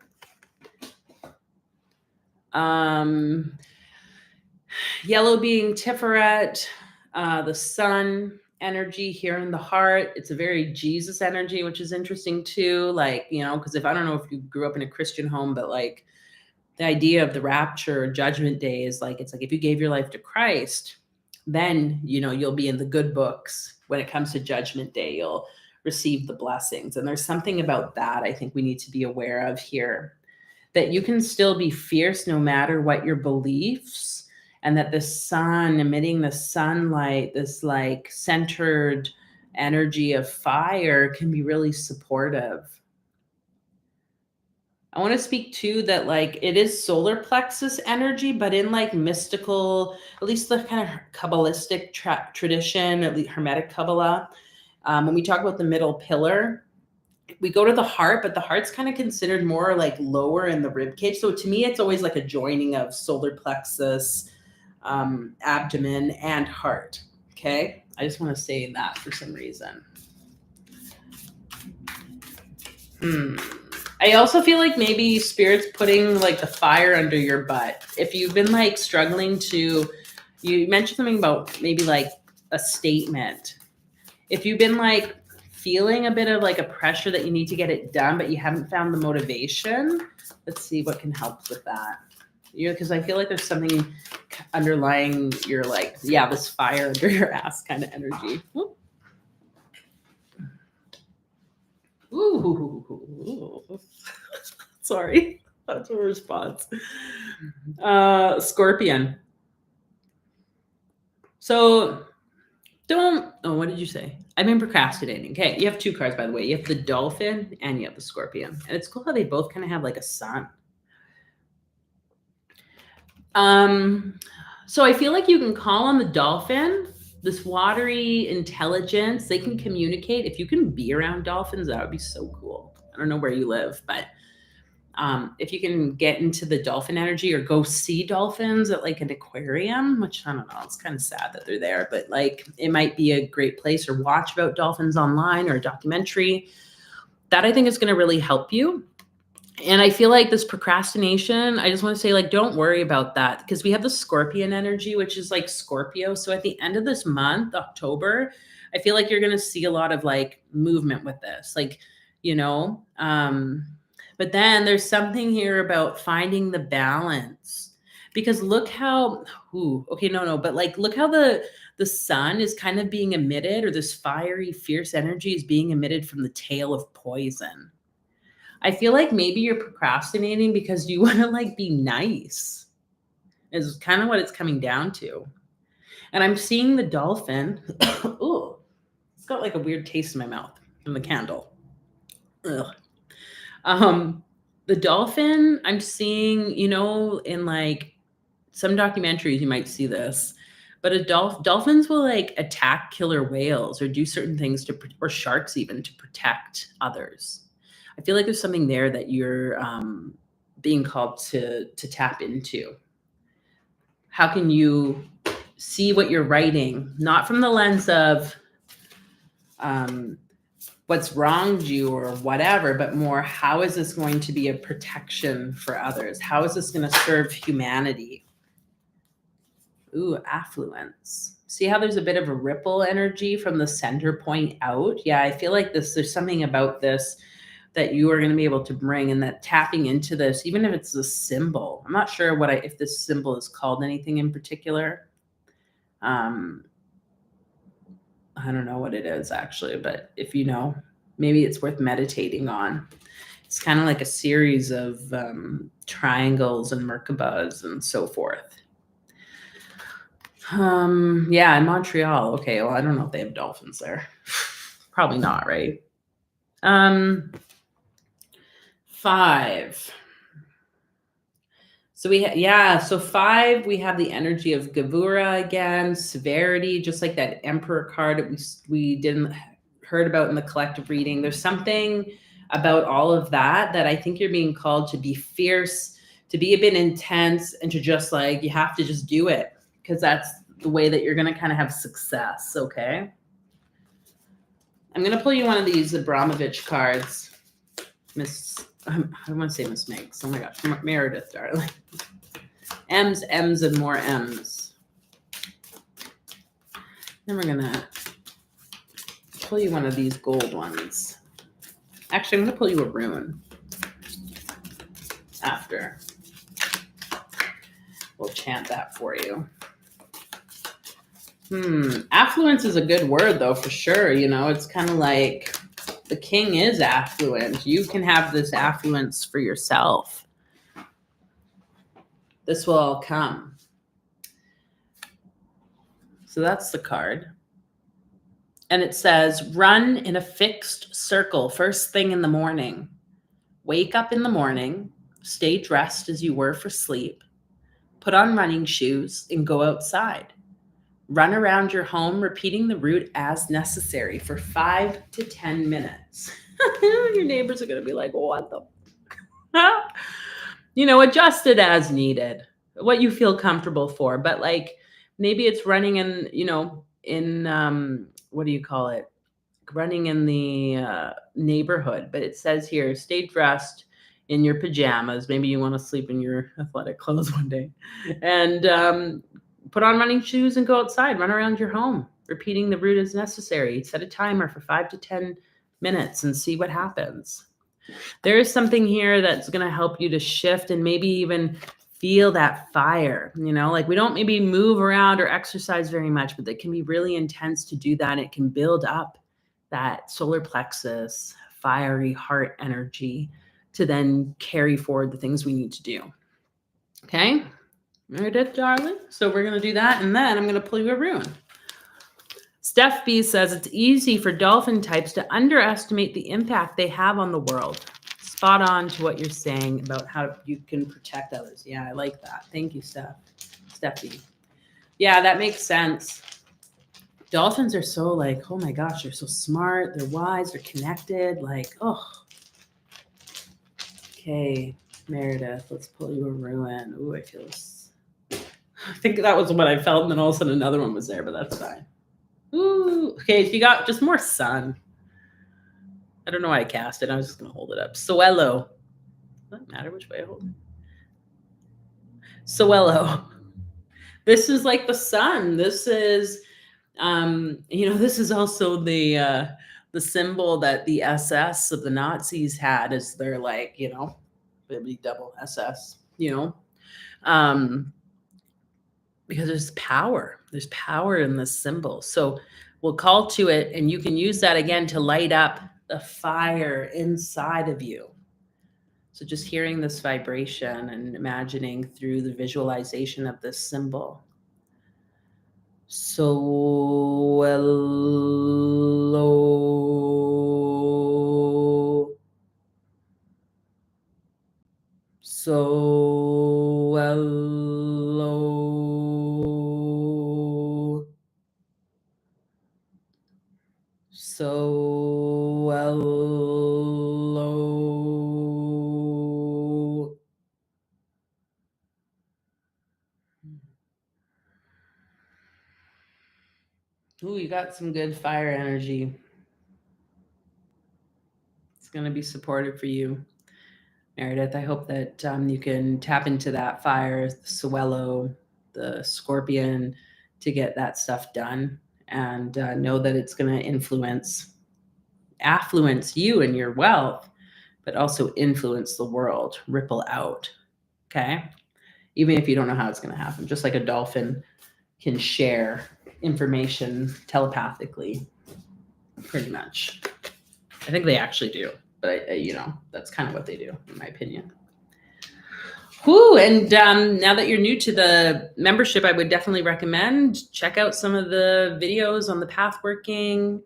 Speaker 1: Yellow being Tiferet, the sun, energy here in the heart. It's a very Jesus energy, which is interesting too. Like, you know, because if I don't know if you grew up in a Christian home, but like the idea of the rapture or judgment day is like, it's like if you gave your life to Christ, then, you know, you'll be in the good books. When it comes to judgment day, you'll receive the blessings. And there's something about that I think we need to be aware of here, that you can still be fierce no matter what your beliefs, and that the sun emitting the sunlight, this like centered energy of fire, can be really supportive. I want to speak too that like it is solar plexus energy, but in like mystical, at least the kind of Kabbalistic tradition, at least Hermetic Kabbalah, when we talk about the middle pillar, we go to the heart, but the heart's kind of considered more like lower in the rib cage. So to me, it's always like a joining of solar plexus, abdomen, and heart. Okay. I just want to say that for some reason. I also feel like maybe Spirit's putting like the fire under your butt. If you've been like struggling to, you mentioned something about maybe like a statement. If you've been like feeling a bit of like a pressure that you need to get it done, but you haven't found the motivation, let's see what can help with that. Because I feel like there's something underlying your like, yeah, this fire under your ass kind of energy. Ooh. Sorry, that's a response. Scorpion. So what did you say? I've been procrastinating. Okay, you have two cards, by the way. You have the Dolphin and you have the Scorpion. And it's cool how they both kind of have like a sun. So I feel like you can call on the Dolphin, this watery intelligence. They can communicate. If you can be around dolphins, that would be so cool. I don't know where you live, but if you can get into the dolphin energy or go see dolphins at like an aquarium, which I don't know, it's kind of sad that they're there, but like it might be a great place, or watch about dolphins online or a documentary. That I think is going to really help you. And I feel like this procrastination, I just want to say, like, don't worry about that, because we have the Scorpion energy, which is like Scorpio. So at the end of this month, October, I feel like you're going to see a lot of like movement with this, like, you know, but then there's something here about finding the balance, because look how, but like, look how the sun is kind of being emitted, or this fiery, fierce energy is being emitted from the tail of poison. I feel like maybe you're procrastinating because you want to like be nice, is kind of what it's coming down to. And I'm seeing the dolphin. Ooh, it's got like a weird taste in my mouth from the candle. Ugh. The dolphin, I'm seeing, you know, in like some documentaries, you might see this, but dolphins will like attack killer whales or do certain things or sharks even, to protect others. I feel like there's something there that you're being called to tap into. How can you see what you're writing, not from the lens of what's wronged you or whatever, but more, how is this going to be a protection for others? How is this going to serve humanity? Ooh, affluence. See how there's a bit of a ripple energy from the center point out? Yeah, I feel like there's something about this that you are going to be able to bring, and that tapping into this, even if it's a symbol. I'm not sure if this symbol is called anything in particular. I don't know what it is actually, but if you know, maybe it's worth meditating on. It's kind of like a series of triangles and Merkabahs and so forth. Yeah, in Montreal. Okay, well, I don't know if they have dolphins there. Probably not, right? 5. So so 5, we have the energy of Gavura again, severity, just like that Emperor card that we didn't heard about in the collective reading. There's something about all of that I think you're being called to be fierce, to be a bit intense, and to just like, you have to just do it, because that's the way that you're going to kind of have success. Okay. I'm going to pull you one of these Abramovich cards. I want to say Miss Megs. Oh my gosh, Meredith, darling. M's, and more M's. Then we're gonna pull you one of these gold ones. Actually, I'm going to pull you a rune after. We'll chant that for you. Affluence is a good word, though, for sure. You know, it's kind of like the king is affluent. You can have this affluence for yourself. This will all come. So that's the card. And it says, run in a fixed circle first thing in the morning. Wake up in the morning, stay dressed as you were for sleep, put on running shoes and go outside. Run around your home, repeating the route as necessary for 5 to 10 minutes. Your neighbors are going to be like, what the? You know, adjust it as needed, what you feel comfortable for. But like, maybe it's running in, you know, in, what do you call it? Running in the neighborhood. But it says here, stay dressed in your pajamas. Maybe you want to sleep in your athletic clothes one day. And put on running shoes and go outside. Run around your home, repeating the route as necessary. Set a timer for 5 to 10 minutes and see what happens. There is something here that's going to help you to shift and maybe even feel that fire. You know, like we don't maybe move around or exercise very much, but it can be really intense to do that. It can build up that solar plexus, fiery heart energy to then carry forward the things we need to do. Okay. Meredith, darling. So we're going to do that. And then I'm going to pull you a rune. Steph B says it's easy for dolphin types to underestimate the impact they have on the world. Spot on to what you're saying about how you can protect others. Yeah, I like that. Thank you, Steph B. Yeah, that makes sense. Dolphins are so like, oh my gosh, they're so smart. They're wise. They're connected. Like, oh. Okay, Meredith, let's pull you a rune. Ooh, I feel this. I think that was what I felt, and then all of a sudden another one was there, but that's fine. Ooh, okay, if you got just more sun. I don't know why I cast it. I was just going to hold it up. Soello. Doesn't matter which way I hold it. Soello. This is like the sun. This is, you know, this is also the symbol that the SS of the Nazis had as their, like, you know, maybe double SS, you know. Because there's power in this symbol. So we'll call to it, and you can use that again to light up the fire inside of you. So just hearing this vibration and imagining through the visualization of this symbol. So hello. So hello. So hello. Ooh, you got some good fire energy. It's going to be supportive for you, Meredith. I hope that you can tap into that fire, the Suello, the Scorpion, to get that stuff done, and know that it's going to affluence you and your wealth, but also influence the world, ripple out. Okay. Even if you don't know how it's going to happen, just like a dolphin can share information telepathically, pretty much. I think they actually do, but you know, that's kind of what they do, in my opinion. Whew, and now that you're new to the membership, I would definitely recommend check out some of the videos on the path working,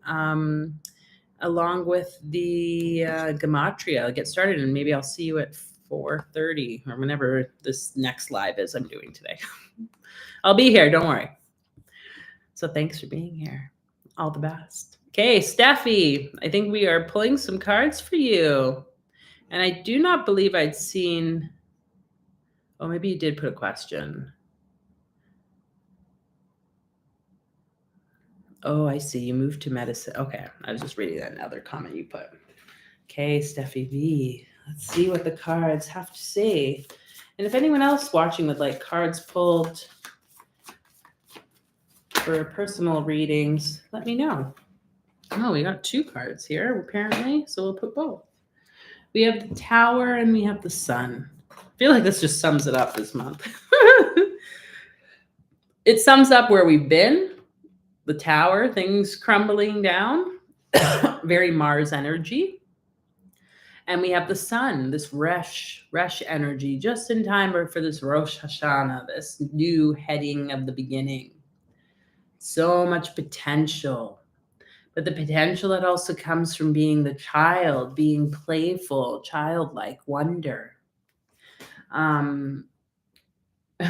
Speaker 1: along with the gematria. Get started, and maybe I'll see you at 4:30 or whenever this next live is I'm doing today. I'll be here, don't worry. So thanks for being here. All the best. Okay, Steffi, I think we are pulling some cards for you. And I do not believe I'd seen, oh, maybe you did put a question. Oh, I see. You moved to medicine. Okay, I was just reading that other comment you put. Okay, Steffi V. Let's see what the cards have to say. And if anyone else watching would like cards pulled for personal readings, let me know. Oh, we got 2 cards here, apparently. So we'll put both. We have the Tower and we have the Sun. I feel like this just sums it up this month. It sums up where we've been. The Tower, things crumbling down. Very Mars energy. And we have the Sun, this Resh energy, just in time for this Rosh Hashanah, this new heading of the beginning. So much potential. But the potential that also comes from being the child, being playful, childlike, wonder.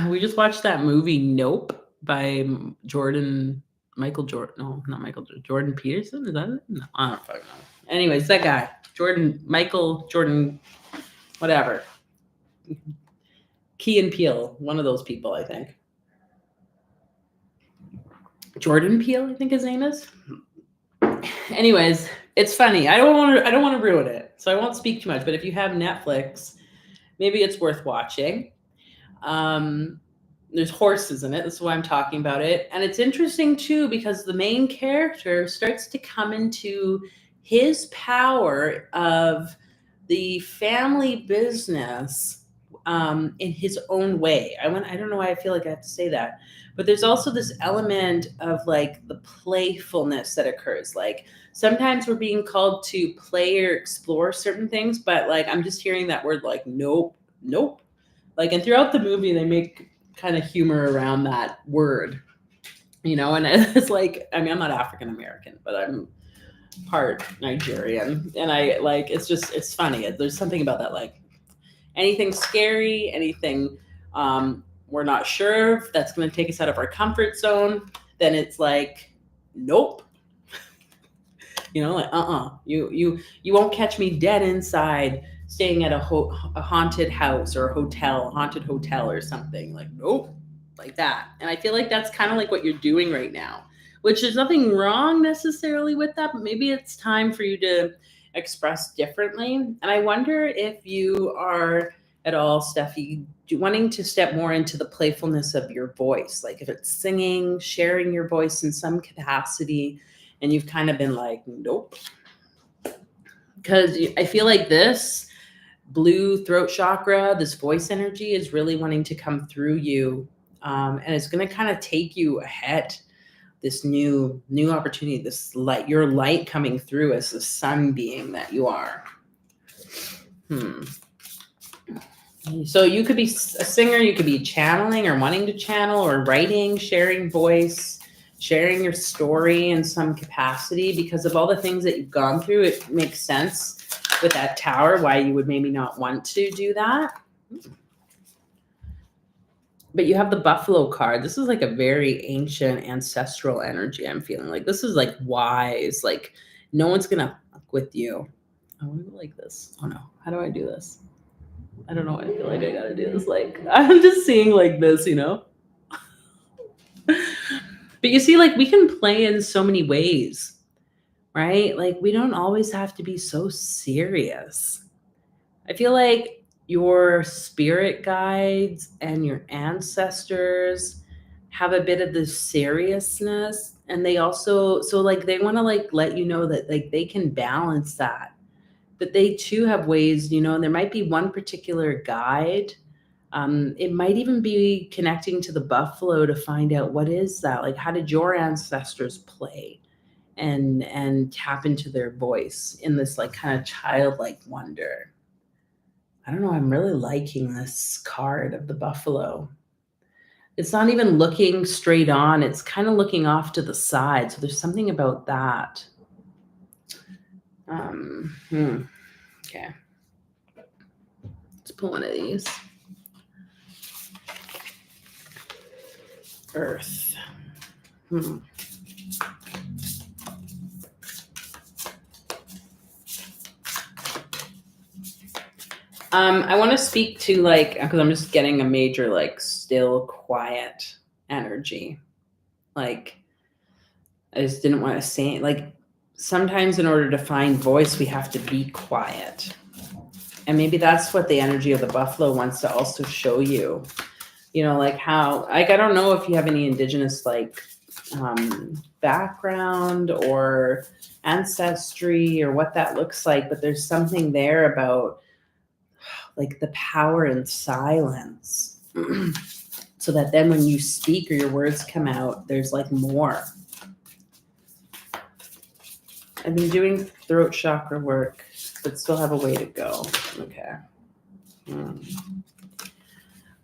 Speaker 1: We just watched that movie Nope by Jordan Peterson. Is that it? No, I don't fucking know. Anyways, that guy, Jordan, whatever. Key and Peele, one of those people, I think. Jordan Peele, I think his name is. Anyways, it's funny. I don't want to ruin it, so I won't speak too much. But if you have Netflix, maybe it's worth watching. There's horses in it. That's why I'm talking about it. And it's interesting too, because the main character starts to come into his power of the family business in his own way. I don't know why I feel like I have to say that, but there's also this element of like the playfulness that occurs. Like sometimes we're being called to play or explore certain things, but like I'm just hearing that word like nope. Like, and throughout the movie, they make kind of humor around that word, you know, and it's like, I mean, I'm not African American, but I'm part Nigerian. And I like, it's funny. There's something about that, like anything scary, anything we're not sure if that's going to take us out of our comfort zone, then it's like, nope. You know, like, you won't catch me dead inside staying at a haunted house or a haunted hotel or something. Like, nope, like that. And I feel like that's kind of like what you're doing right now, which is nothing wrong necessarily with that, but maybe it's time for you to express differently. And I wonder if you are at all, Steffi, wanting to step more into the playfulness of your voice, like if it's singing, sharing your voice in some capacity, and you've kind of been like, nope. Because I feel like this blue throat chakra, this voice energy is really wanting to come through you. And it's going to kind of take you ahead. This new opportunity, this light, your light coming through as the sun being that you are. So you could be a singer, you could be channeling or wanting to channel or writing, sharing voice, sharing your story in some capacity because of all the things that you've gone through. It makes sense with that tower why you would maybe not want to do that. But you have the buffalo card. This is like a very ancient ancestral energy. I'm feeling like this is like wise, like no one's gonna fuck with you. I want to go like this. Oh no, how do I do this? I don't know. I feel like I gotta do this. Like I'm just seeing like this, you know. But you see, like we can play in so many ways, right? Like we don't always have to be so serious. I feel like your spirit guides and your ancestors have a bit of the seriousness, and they also, so like they want to like let you know that like they can balance that, but they too have ways, you know, and there might be one particular guide. It might even be connecting to the buffalo to find out what is that, like how did your ancestors play and tap into their voice in this like kind of childlike wonder. I don't know. I'm really liking this card of the buffalo. It's not even looking straight on. It's kind of looking off to the side. So there's something about that. Okay. Let's pull one of these. Earth. I want to speak to like, because I'm just getting a major like still quiet energy. Like I just didn't want to say it. Like sometimes in order to find voice, we have to be quiet. And maybe that's what the energy of the buffalo wants to also show you. You know, like how, like, I don't know if you have any indigenous like background or ancestry or what that looks like, but there's something there about like the power in silence. So that then when you speak or your words come out, there's like more. I've been doing throat chakra work, but still have a way to go. Okay.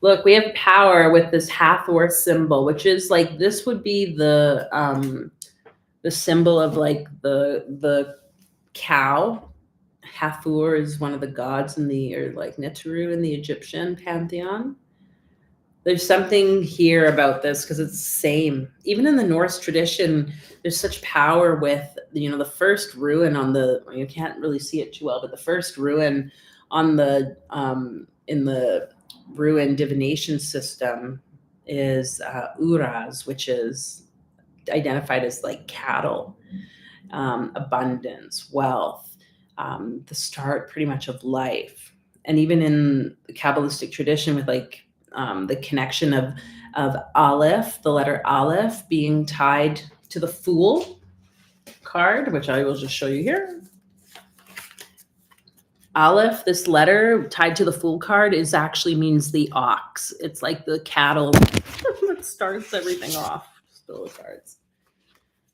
Speaker 1: Look, we have power with this Hathor symbol, which is like, this would be the symbol of like the cow. Hathor is one of the gods in the, or like Neteru in the Egyptian pantheon. There's something here about this because it's the same. Even in the Norse tradition, there's such power with, you know, the first ruin on the, you can't really see it too well, but the first ruin on the, in the ruin divination system is Uras, which is identified as like cattle, abundance, wealth, the start pretty much of life. And even in the Kabbalistic tradition with like, the connection of Aleph, the letter Aleph being tied to the Fool card, which I will just show you here. Aleph, this letter tied to the Fool card, is actually means the ox. It's like the cattle that starts everything off. Still the cards.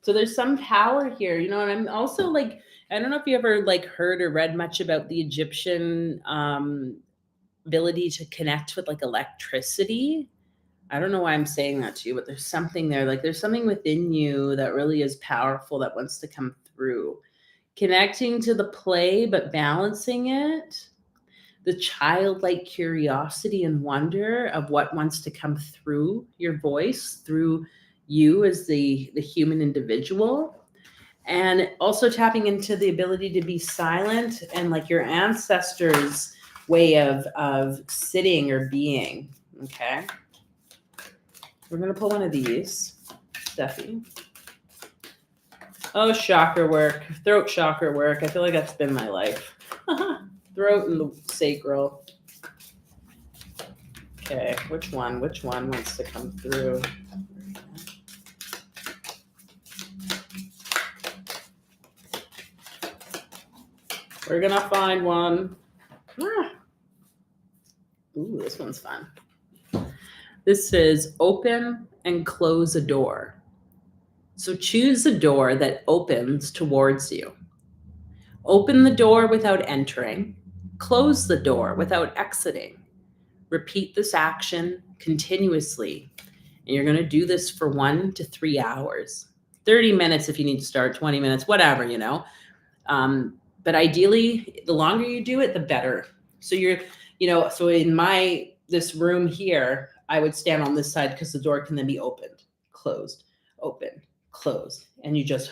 Speaker 1: So there's some power here, you know, and I'm also like, I don't know if you ever like heard or read much about the Egyptian ability to connect with like electricity. I don't know why I'm saying that to you, but there's something there. Like there's something within you that really is powerful that wants to come through. Connecting to the play, but balancing it. The childlike curiosity and wonder of what wants to come through your voice, through you as the human individual. And also tapping into the ability to be silent and like your ancestors' way of sitting or being. Okay. We're going to pull one of these, Steffi. Oh, chakra work, throat chakra work. I feel like that's been my life. Throat and the sacral. Okay, which one wants to come through? We're going to find one. Ooh, this one's fun. This says open and close a door. So choose a door that opens towards you. Open the door without entering. Close the door without exiting. Repeat this action continuously. And you're going to do this for 1 to 3 hours. 30 minutes if you need to start, 20 minutes, whatever, you know. But ideally, the longer you do it, the better. So you're, you know, so in this room here, I would stand on this side because the door can then be opened, closed, open, closed. And you just,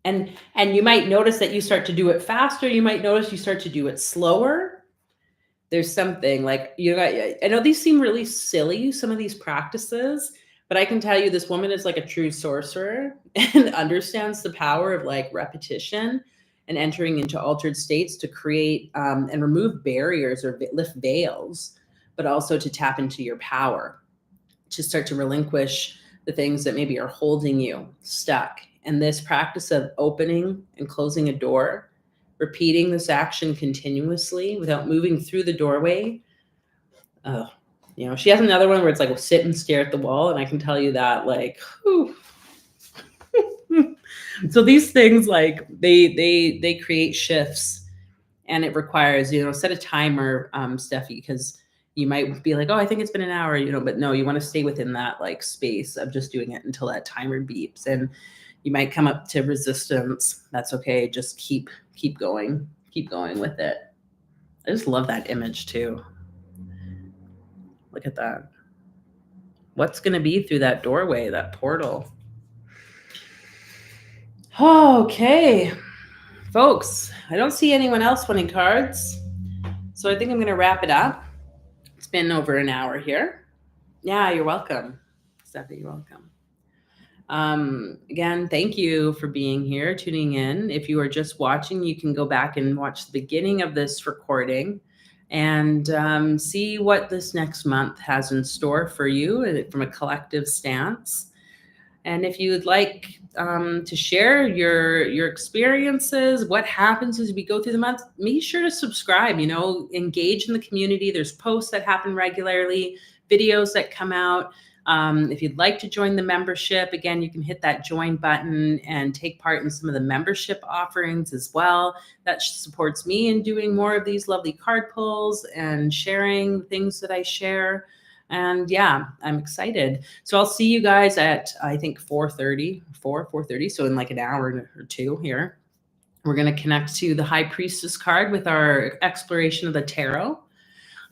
Speaker 1: and you might notice that you start to do it faster. You might notice you start to do it slower. There's something like, you know, I know these seem really silly, some of these practices, but I can tell you this woman is like a true sorcerer and understands the power of like repetition and entering into altered states to create and remove barriers or lift veils, but also to tap into your power, to start to relinquish the things that maybe are holding you stuck. And this practice of opening and closing a door, repeating this action continuously without moving through the doorway. You know, she has another one where it's like, sit and stare at the wall. And I can tell you that, like, so these things, like they create shifts, and it requires, you know, set a timer, Steffi, because you might be like, oh, I think it's been an hour, you know, but no, you want to stay within that like space of just doing it until that timer beeps. And you might come up to resistance. That's okay. Just keep going with it. I just love that image too. Look at that. What's going to be through that doorway, that portal? Okay, folks, I don't see anyone else winning cards. So I think I'm going to wrap it up. It's been over an hour here. Yeah, you're welcome. Steffi, you're welcome. Again, thank you for being here, tuning in. If you are just watching, you can go back and watch the beginning of this recording and see what this next month has in store for you from a collective stance. And if you would like to share your experiences, what happens as we go through the month, make sure to subscribe, engage in the community. There's posts that happen regularly, videos that come out. If you'd like to join the membership, again, you can hit that join button and take part in some of the membership offerings as well. That supports me in doing more of these lovely card pulls and sharing things that I share. And yeah, I'm excited. So I'll see you guys at, I think, 4:30. So in like an hour or two here, we're going to connect to the High Priestess card with our exploration of the tarot.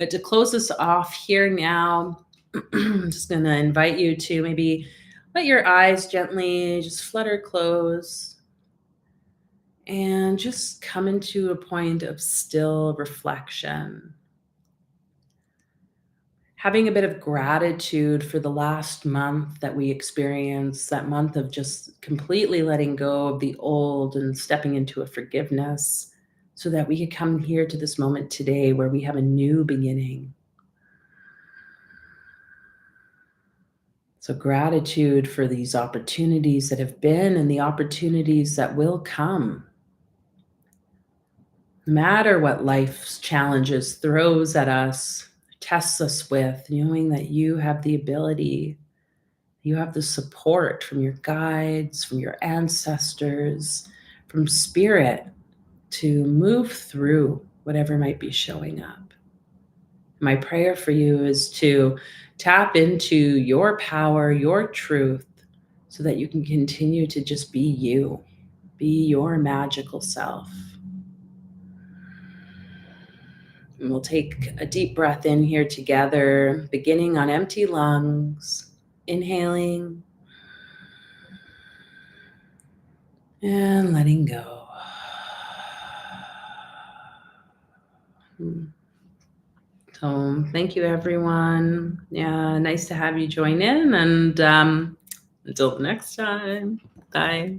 Speaker 1: But to close us off here now, I'm just going to invite you to maybe let your eyes gently just flutter close and just come into a point of still reflection. Having a bit of gratitude for the last month that we experienced, that month of just completely letting go of the old and stepping into a forgiveness so that we could come here to this moment today where we have a new beginning. So gratitude for these opportunities that have been and the opportunities that will come. No matter what life's challenges throws at us, tests us with, knowing that you have the ability, you have the support from your guides, from your ancestors, from spirit to move through whatever might be showing up. My prayer for you is to tap into your power, your truth, so that you can continue to just be you, be your magical self. And we'll take a deep breath in here together, beginning on empty lungs, inhaling and letting go. So thank you, everyone. Yeah, nice to have you join in. And until next time, bye.